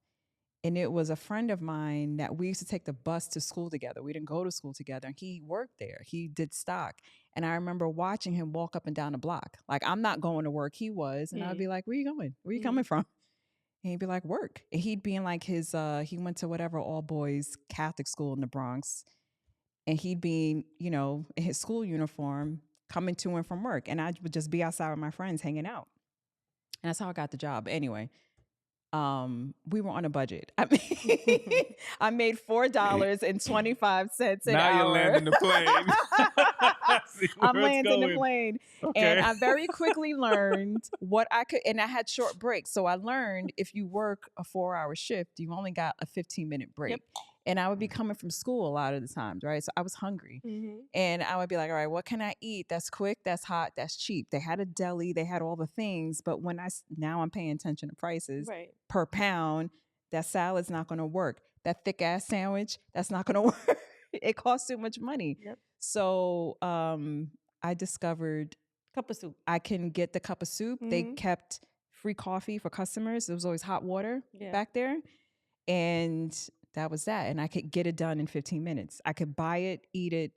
And it was a friend of mine that we used to take the bus to school together. We didn't go to school together. And he worked there. He did stock. And I remember watching him walk up and down the block. Like, I'm not going to work. He was. And I'd be like, where you going? Where you coming from? And he'd be like, work. And he'd be in like his, he went to whatever all boys Catholic school in the Bronx. And he'd be, in his school uniform coming to and from work. And I would just be outside with my friends hanging out. And that's how I got the job. Anyway, we were on a budget. I mean, I made $4.25 an hour. Now you're landing the plane. I'm landing the plane. Okay. And I very quickly learned what I could, and I had short breaks. So I learned if you work a 4-hour shift, you only got a 15-minute break. Yep. And I would be coming from school a lot of the times, right? So I was hungry. And I would be like, all right, what can I eat? That's quick, that's hot, that's cheap. They had a deli, they had all the things. But now I'm paying attention to prices per pound, that salad's not going to work. That thick ass sandwich, that's not going to work. It costs too much money. Yep. So I discovered cup of soup. I can get the cup of soup. They kept free coffee for customers. There was always hot water back there. And that was that. And I could get it done in 15 minutes. I could buy it, eat it,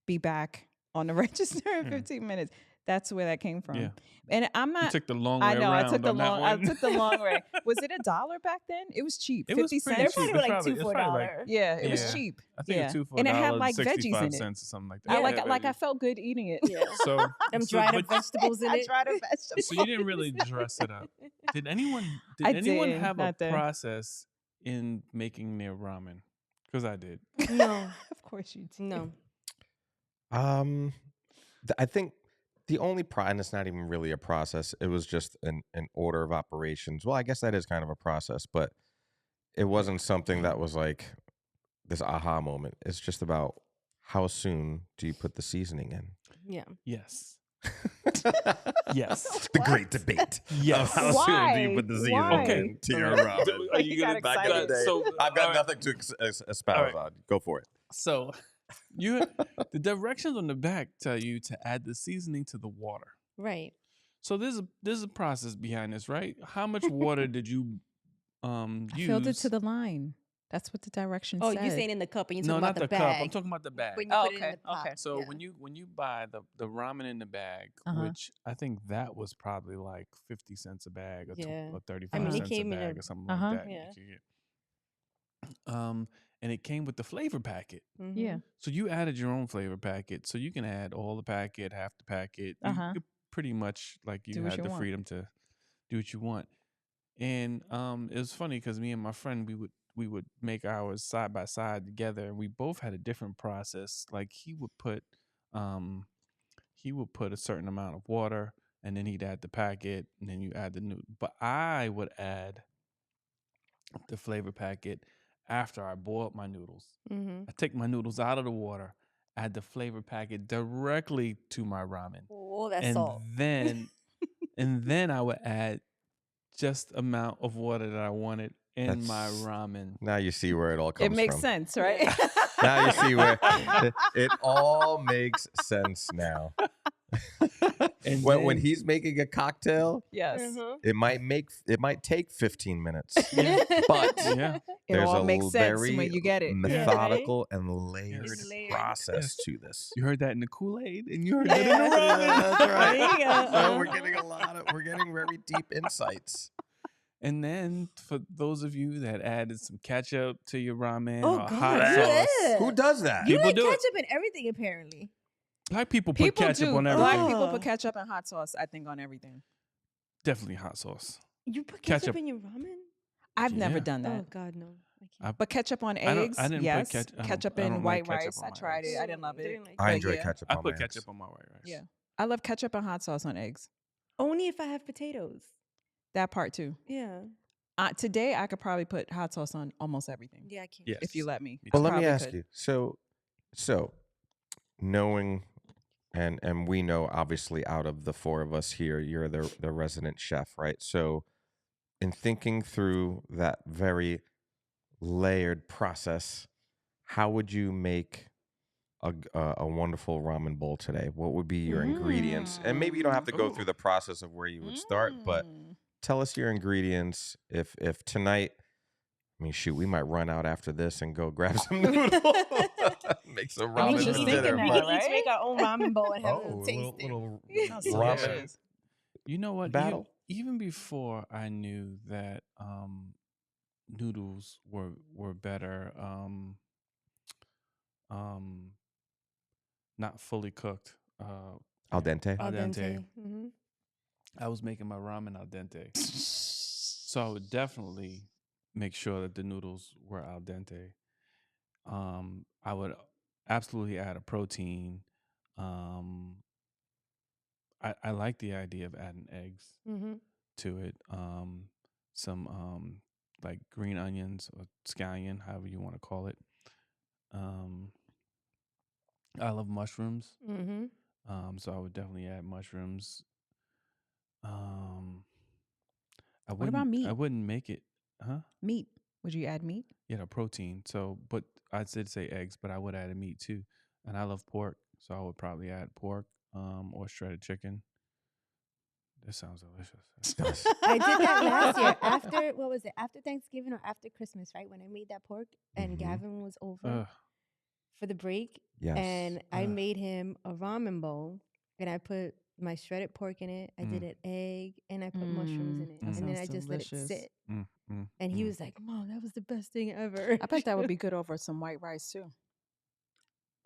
be back on the register in 15 minutes. That's where that came from. Yeah. And I'm not. You took the long way around. I took the long. I took the long way. Was it $1 back then? It was cheap. It 50 was cents. They're probably like $2 for $1. Yeah, it was cheap. I think $2 for $1, and it had like 65 veggies in cents it. or something like that. Like I felt good eating it. Yeah. So dried up vegetables in it. Dried up vegetables. So you didn't really dress it up. Did anyone have a process in making their ramen? Because I did. No. Of course you did. No. I think the only and it's not even really a process. It was just an order of operations. Well, I guess that is kind of a process, but it wasn't something that was like this aha moment. It's just about how soon do you put the seasoning in? Yeah. Yes. Yes. The great debate. Yes. Of how soon do you put the seasoning Why? in to your ramen? Are you got gonna Back in the excited. day, So, I've got all right. nothing to espouse on. Go for it. So the directions on the back tell you to add the seasoning to the water. Right. So there's a process behind this, right? How much water did you I use? filled it to the line. That's what the directions said. You're saying in the cup and you're No, talking not about the the cup. bag. I'm talking about the bag. When you put it in the pot. okay. So yeah. when you buy the ramen in the bag, which I think that was probably like 50 cents a bag or, or 35 it cents came a in bag or something like that. Yeah. You could get. And it came with the flavor packet. Mm-hmm. Yeah. So you added your own flavor packet. So you can add all the packet, half the packet. You could pretty much like you had the freedom to do what you want. And it was funny because me and my friend we would make ours side by side together, and we both had a different process. Like he would put a certain amount of water, and then he'd add the packet, and then you add the noodle. But I would add the flavor packet after I boiled my noodles. Mm-hmm. I take my noodles out of the water, add the flavor packet directly to my ramen. Oh, that's and salt. then I would add just amount of water that I wanted in my ramen. Now you see where it all comes from. It makes sense, right? Now you see where it all makes sense now. And when he's making a cocktail, Yes. it might take 15 minutes. But It there's all a makes sense very when you get it. methodical and layered It's layered. process to this. You heard that in the Kool Aid, and you heard that in the ramen. That's right. There you go. So we're getting very deep insights. And then for those of you that added some ketchup to your ramen Oh, or God, hot who sauce, is? Who does that? You People like do it. ketchup and everything, apparently. black people put ketchup do. on Black everything. people Oh. put ketchup and hot sauce, I think, on everything. Definitely hot sauce. You put Ketchup. ketchup in your ramen? I've never Yeah. done that. Oh, God, no. I can't. But ketchup on I don't- eggs, I didn't put yes. ketchup- I don't- Ketchup I in don't white like ketchup rice, on I my tried eggs. it. I didn't love it. Didn't like I But enjoy yeah. ketchup I on put my ketchup eggs. on my white rice. Yeah. I love ketchup and hot sauce on eggs. Only if I have potatoes. That part too. Yeah. Today, I could probably put hot sauce on almost everything. Yeah, I can't. Yes. If you let me. Me Well, too. let me Probably ask could. you. So knowing and we know obviously out of the four of us here, you're the resident chef, right? So in thinking through that very layered process, how would you make a wonderful ramen bowl today? What would be your ingredients? And maybe you don't have to go through the process of where you would start, but tell us your ingredients. If tonight, I mean, shoot, we might run out after this and go grab some noodles, make some I mean, ramen just for thinking dinner. that, We But can each right? make our own ramen bowl and have oh, a tasting. little Sounds ramen. delicious. You know what? Battle? Even before I knew that noodles were better, not fully cooked. Al dente. Al dente. Mm-hmm. I was making my ramen al dente. So I would definitely make sure that the noodles were al dente. I would absolutely add a protein. I like the idea of adding eggs Mm-hmm. to it. Some like green onions or scallion, however you want to call it. I love mushrooms. Mm-hmm. So I would definitely add mushrooms. What about meat? I wouldn't make it, huh? Meat. Would you add meat? Yeah, no, protein. So, but I did say eggs, but I would add a meat too. And I love pork, so I would probably add pork, or shredded chicken. This sounds delicious. I did that last year after, what was it? After Thanksgiving or after Christmas, right? When I made that pork and Gavin was over for the break. Yes. And I made him a ramen bowl and I put my shredded pork in it. I did an egg and I put mushrooms in it. That And then sounds I just delicious. let it sit. And he was like, Mom, that was the best thing ever. I bet that would be good over some white rice too.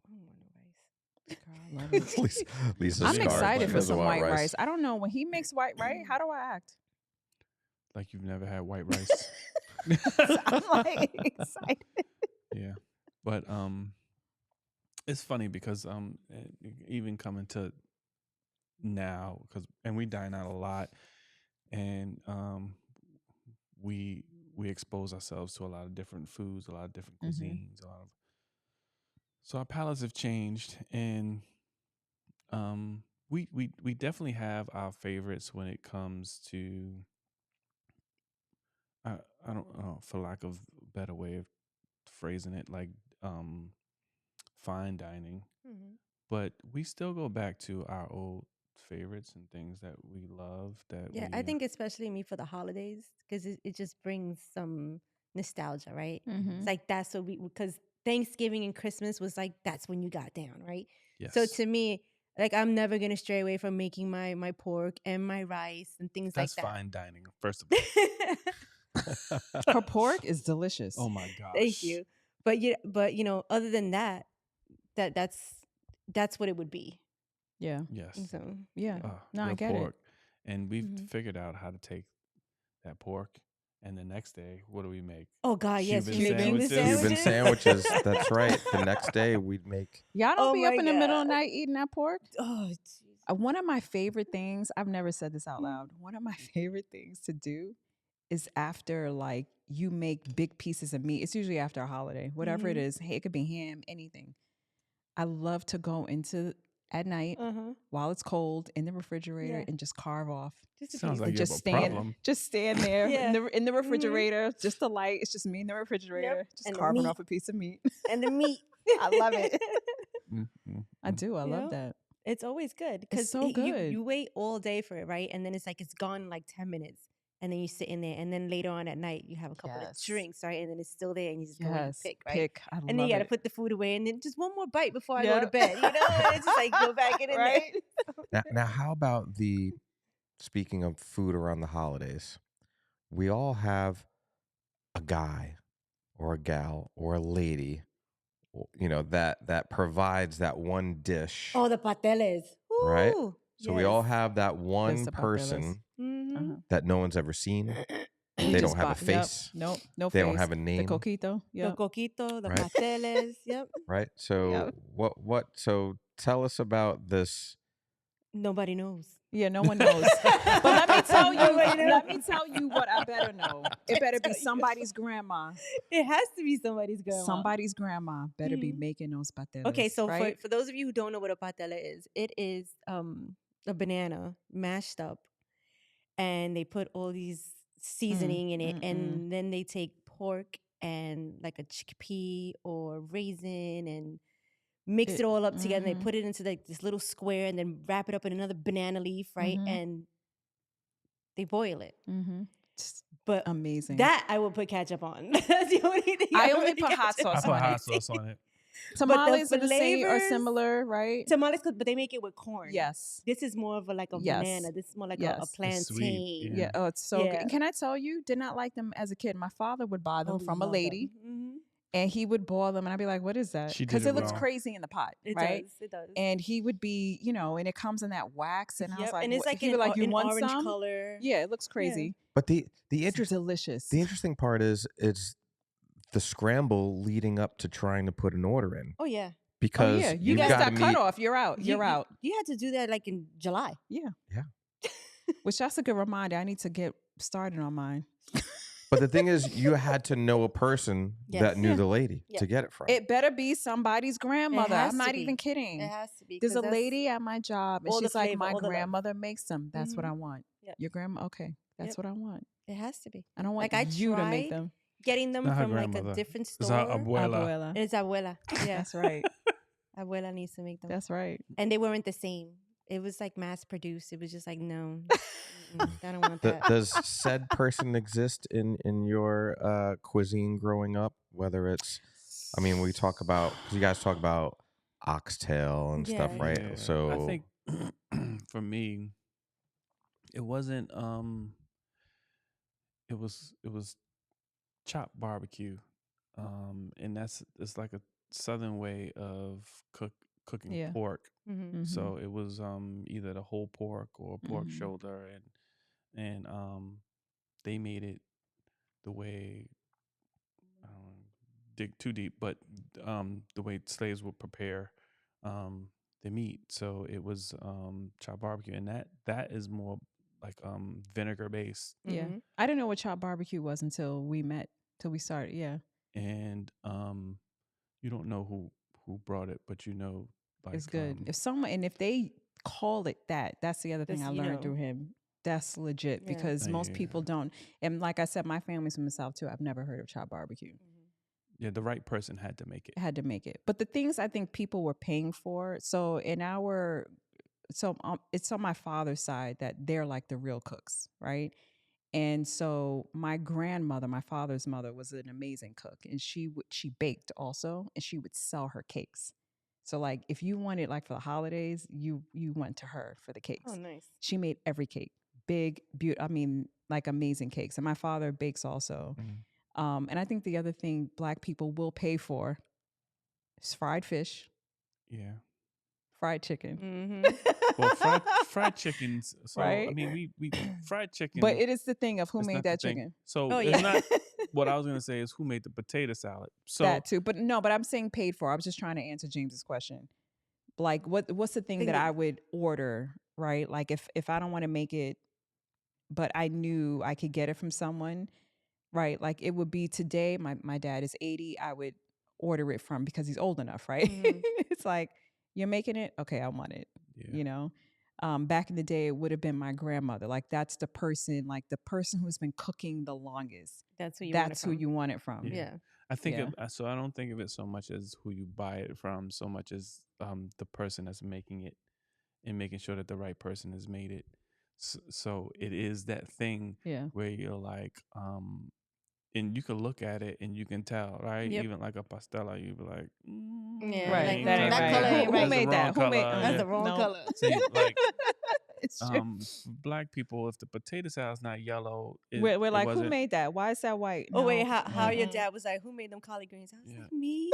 I don't want no rice. Girl, I love it. Lisa's I'm scarred, excited but for doesn't some want white rice. I don't know. When he makes white rice, how do I act? Like you've never had white rice. So I'm like excited. Yeah, but it's funny because even coming to now and we dine out a lot, and we expose ourselves to a lot of different foods, a lot of different cuisines, so our palates have changed, and we definitely have our favorites when it comes to I don't know, for lack of a better way of phrasing it, like fine dining. But we still go back to our old favorites and things that we love. I think especially me for the holidays, because it just brings some nostalgia, right? It's like that's what because Thanksgiving and Christmas was like, that's when you got down, right? Yes. So to me, like I'm never gonna stray away from making my pork and my rice and things that's like that. That's fine dining, first of all. Her pork is delicious. Oh my gosh. Thank you. But you know, other than that, that's what it would be. Yeah. Yes. So yeah. No, the I get pork. it. And we've figured out how to take that pork, and the next day, what do we make? Oh God, yes, Cuban Cuban sandwiches. That's right. The next day we'd make. Y'all don't be up in the middle of the God. night eating that pork? Oh, one of my favorite things, I've never said this out loud. One of my favorite things to do is after like you make big pieces of meat. It's usually after a holiday, whatever it is. It could be ham, anything. I love to go into at night while it's cold in the refrigerator and just carve off. Sounds like you just have a stand, problem. just stand there in the refrigerator, just the light. It's just me in the refrigerator, just and carving off a piece of meat. And the meat. I love it. Mm-hmm. I do. I love that. It's always good because so good. You wait all day for it, right? And then it's like it's gone in like 10 minutes. And then you sit in there, and then later on at night you have a couple of drinks, right? And then it's still there, and you just go and pick, right? And then you got to put the food away, and then just one more bite before I go to bed, you know? And it's just like go back in right? Now, how about speaking of food around the holidays, we all have a guy or a gal or a lady, you know, that provides that one dish. Oh, the pateles. Ooh, right? So we all have that There's one the person Mm-hmm. that no one's ever seen. We They just don't have a bought- face. Nope, no They face. don't have a name. The coquito. The Yep. coquito, the Right. pateles. Yep. Right? So what so tell us about this. Nobody knows. Yeah, no one knows. But let me tell you, what I better know. It better be somebody's grandma. It has to be somebody's grandma. Somebody's grandma better be making those pateles. Okay, so right? for those of you who don't know what a patela is, it is a banana mashed up, and they put all these seasoning in it, and then they take pork and like a chickpea or raisin and mix it all up together. And they put it into like this little square, and then wrap it up in another banana leaf, right? And they boil it. But amazing. That I will put ketchup on. That's the only thing. I only put hot sauce. I put hot sauce on it. Tamales are the same or similar, right? Tamales, but they make it with corn. Yes. This is more of a banana. This is more like a plantain. Sweet. Yeah. Oh, it's so good. And can I tell you, did not like them as a kid. My father would buy them from a lady. And he would boil them, and I'd be like, "What is that?" Because it looks crazy in the pot, right? It does. And he would be, and it comes in that wax, and I was like, and it's like he would like, "You want orange some?" color. Yeah, it looks crazy. But the It's delicious. The interesting part is the scramble leading up to trying to put an order in. Oh yeah. Because you got that cutoff. You're out. You're out. You had to do that like in July. Yeah. Yeah. Which that's a good reminder. I need to get started on mine. But the thing is, you had to know a person that knew the lady to get it from. It better be somebody's grandmother. I'm not even kidding. It has to be. There's a lady at my job, and she's like, my grandmother love. makes them. That's what I want. Yep. Your grandma? Okay. That's what I want. It has to be. I don't want like you to make them. Getting them Not from her like a grandmother. different store. It's our abuela. It's abuela. Yeah. That's right. Abuela needs to make them. That's right. And they weren't the same. It was like mass produced. It was just like, no, I don't want that. Does said person exist in your cuisine growing up? Whether it's, I mean, we talk about, because you guys talk about oxtail and stuff, right? Yeah. So I think for me, it wasn't. It was chopped barbecue, and it's like a southern way of cooking pork. So it was either the whole pork or pork shoulder, and they made it the way, I don't dig too deep, but the way slaves would prepare meat. So it was chopped barbecue, and that is more like vinegar based. Yeah. I didn't know what chopped barbecue was until we met, till we started. Yeah. And you don't know who brought it, but you know, like It's good. If they call it that, that's the other thing I learned through him. That's legit because most people don't. And like I said, my family's from the South too. I've never heard of chopped barbecue. Yeah, the right person had to make it. Had to make it. But the things I think people were paying for. So it's on my father's side that they're like the real cooks, right? And so my grandmother, my father's mother, was an amazing cook, and she baked also, and she would sell her cakes. So like if you wanted like for the holidays, you went to her for the cakes. Oh, nice. She made every cake, big, beautiful. I mean, like amazing cakes. And my father bakes also. And I think the other thing Black people will pay for is fried fish. Yeah. Fried chicken. Well, fried chickens. So right? I mean, we fried chicken. But it is the thing of who made that chicken. So it's not. What I was gonna say is who made the potato salad. So that too, but I'm saying paid for. I was just trying to answer James's question. Like, what's the thing that I would order, right? Like, if I don't want to make it, but I knew I could get it from someone, right? Like, it would be today. My dad is 80. I would order it from because he's old enough, right? It's like, you're making it, okay, I want it. Yeah. You know. Back in the day, it would have been my grandmother. Like that's the person who's been cooking the longest. That's who you want it from. Yeah. I think so. I don't think of it so much as who you buy it from, so much as the person that's making it and making sure that the right person has made it. So it is that thing where you're like, and you can look at it and you can tell, right? Yep. Even like a pastella, you be like, right, like, that color ain't right. Who made that? That's the wrong color. See, like, Black people, if the potato salad's not yellow, we're like, who made that? Why is that white? Oh wait, how your dad was like, who made them collard greens? I was like, me.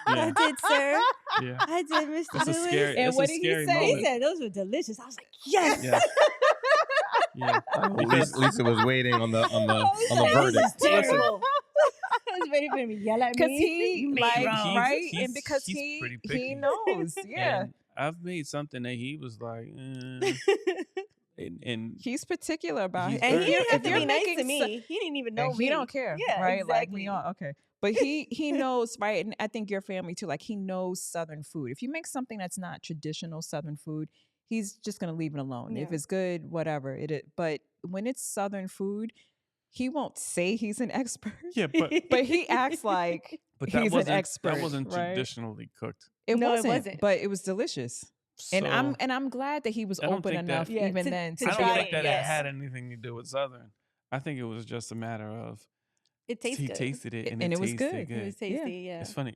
Yeah. I did, sir. Yeah. I did, Mr. It's a Lewis. scary. And it's what a did scary he say? moment. He said those were delicious. I was like, yes. Yeah. Yeah. Lisa was waiting on the verdict. This is terrible. I was ready for him to yell at me. Because he You made like wrong. right, He's- and because he's he pretty picky. knows, yeah. And I've made something that he was like, and he's particular about it. And he didn't have if to you're be nice to making me. He didn't even know me. he don't care, Yeah, right? exactly. Like we all okay. But he knows, right? And I think your family too. Like he knows Southern food. If you make something that's not traditional Southern food, he's just gonna leave it alone. Yeah. If it's good, whatever it is. But when it's Southern food, he won't say he's an expert. yeah, But he acts like but that he's wasn't an expert. that wasn't right? traditionally cooked. No, it It wasn't. wasn't, but it was delicious. And So, I'm glad that he was I don't open think that- enough Yeah, even to- then to I to don't try think it, that yes. it had anything to do with Southern. I think it was just a matter of It tastes he good. tasted it and And it was tasted good. It was tasty, yeah. It's funny.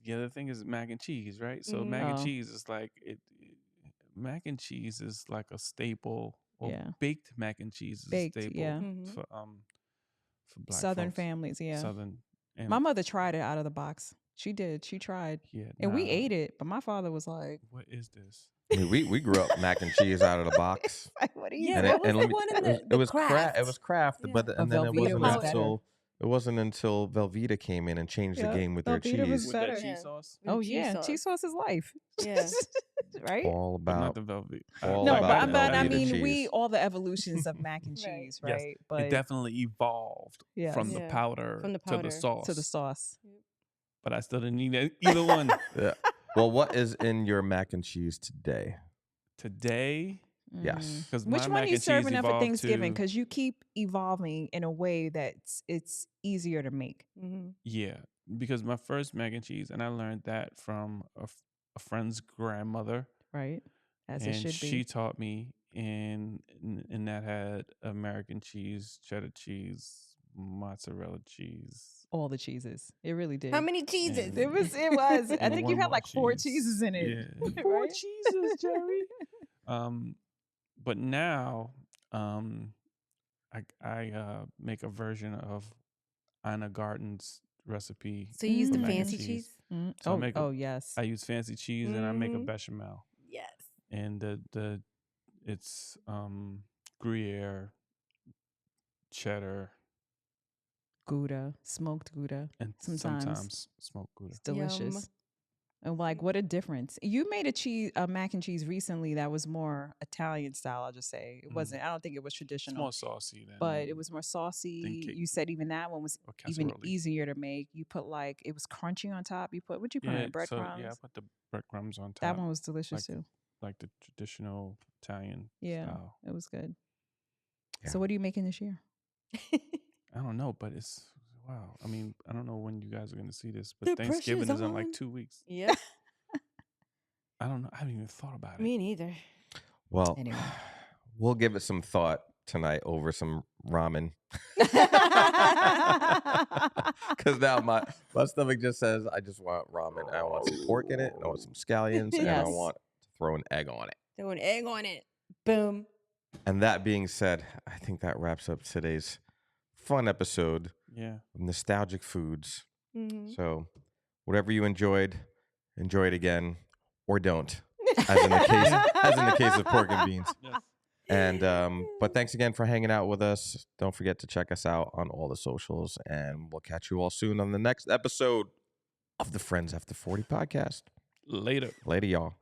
The other thing is mac and cheese, right? So Mhm. mac and Oh. cheese is like mac and cheese is like a staple. Or Yeah. baked mac and cheese is Baked, a staple yeah. Mhm. for Black Southern folks. families, yeah. Southern. And My mother tried it out of the box. She did. She tried. yeah, And we nah, ate it, but my father was like, What is this? I mean, we grew up mac and cheese out of the box. what are you Yeah, doing? what was the let me- one in it was, the it was Kraft? It was Kraft, Yeah. but and then it Velveeta wasn't was better. until Velveeta came in and changed the Yeah, game with their Velveeta was cheese. With better. that Yeah. cheese sauce? Oh Cheese yeah, sauce. cheese sauce is life. Yeah. Right? All But not about the velvet. all No, about but I Velveeta mean, we cheese. all the evolutions of mac and Right. cheese, Yes, right? But it definitely evolved Yes. from the Yeah, powder from the to the powder sauce. to the sauce. But I still didn't need either one. Yeah. Well, what is in your mac and cheese today? Today, Yes. because Which my one mac are you and cheese serving up for evolved Thanksgiving? to- Because you keep evolving in a way that's it's easier to make. Mhm. Yeah, because my first mac and cheese, and I learned that from a friend's grandmother, Right? As it and should she be. taught me, and that had American cheese, cheddar cheese, mozzarella cheese. All the cheeses. It really did. How many cheeses? And- It was. I and think one you had more like 4 cheese. cheeses in it. Yeah, 4 Right? cheeses, Jerry. But now, I make a version of Anna Garten's recipe. So you use the for mac and fancy cheese? Mm. So I Oh, make yes. I use fancy cheese and I make a Mhm. bechamel, Yes. and it's Gruyere, cheddar, Gouda, smoked Gouda. and Sometimes. sometimes smoked Gouda. It's delicious. And like, what a difference. You made a mac and cheese recently that was more Italian style, I'll just say. It wasn't, I don't think it was It's traditional. more saucy than. But it was more saucy. You said even that one was even easier to make. You put like, it was crunchy on top. What'd you put on it? Breadcrumbs? I put the breadcrumbs on top. That one was delicious too. Like the traditional Italian style. It was good. Yeah. So what are you making this year? I don't know, but it's, wow. I mean, I don't know when you guys are going to see this, but Thanksgiving is in like 2 weeks. Yeah. I don't know. I haven't even thought about it. Me neither. Well, anyway, we'll give it some thought tonight over some ramen. Because now my stomach just says, I just want ramen. I want some pork in it. I want some scallions. And I want to throw an egg on it. Throw an egg on it. Boom. And that being said, I think that wraps up today's fun episode of Nostalgic Foods. Mm-hmm. So whatever you enjoyed, enjoy it again or don't, as in the case of pork and beans. Yes. And but thanks again for hanging out with us. Don't forget to check us out on all the socials, and we'll catch you all soon on the next episode of the Friends After 40 podcast. Later, y'all.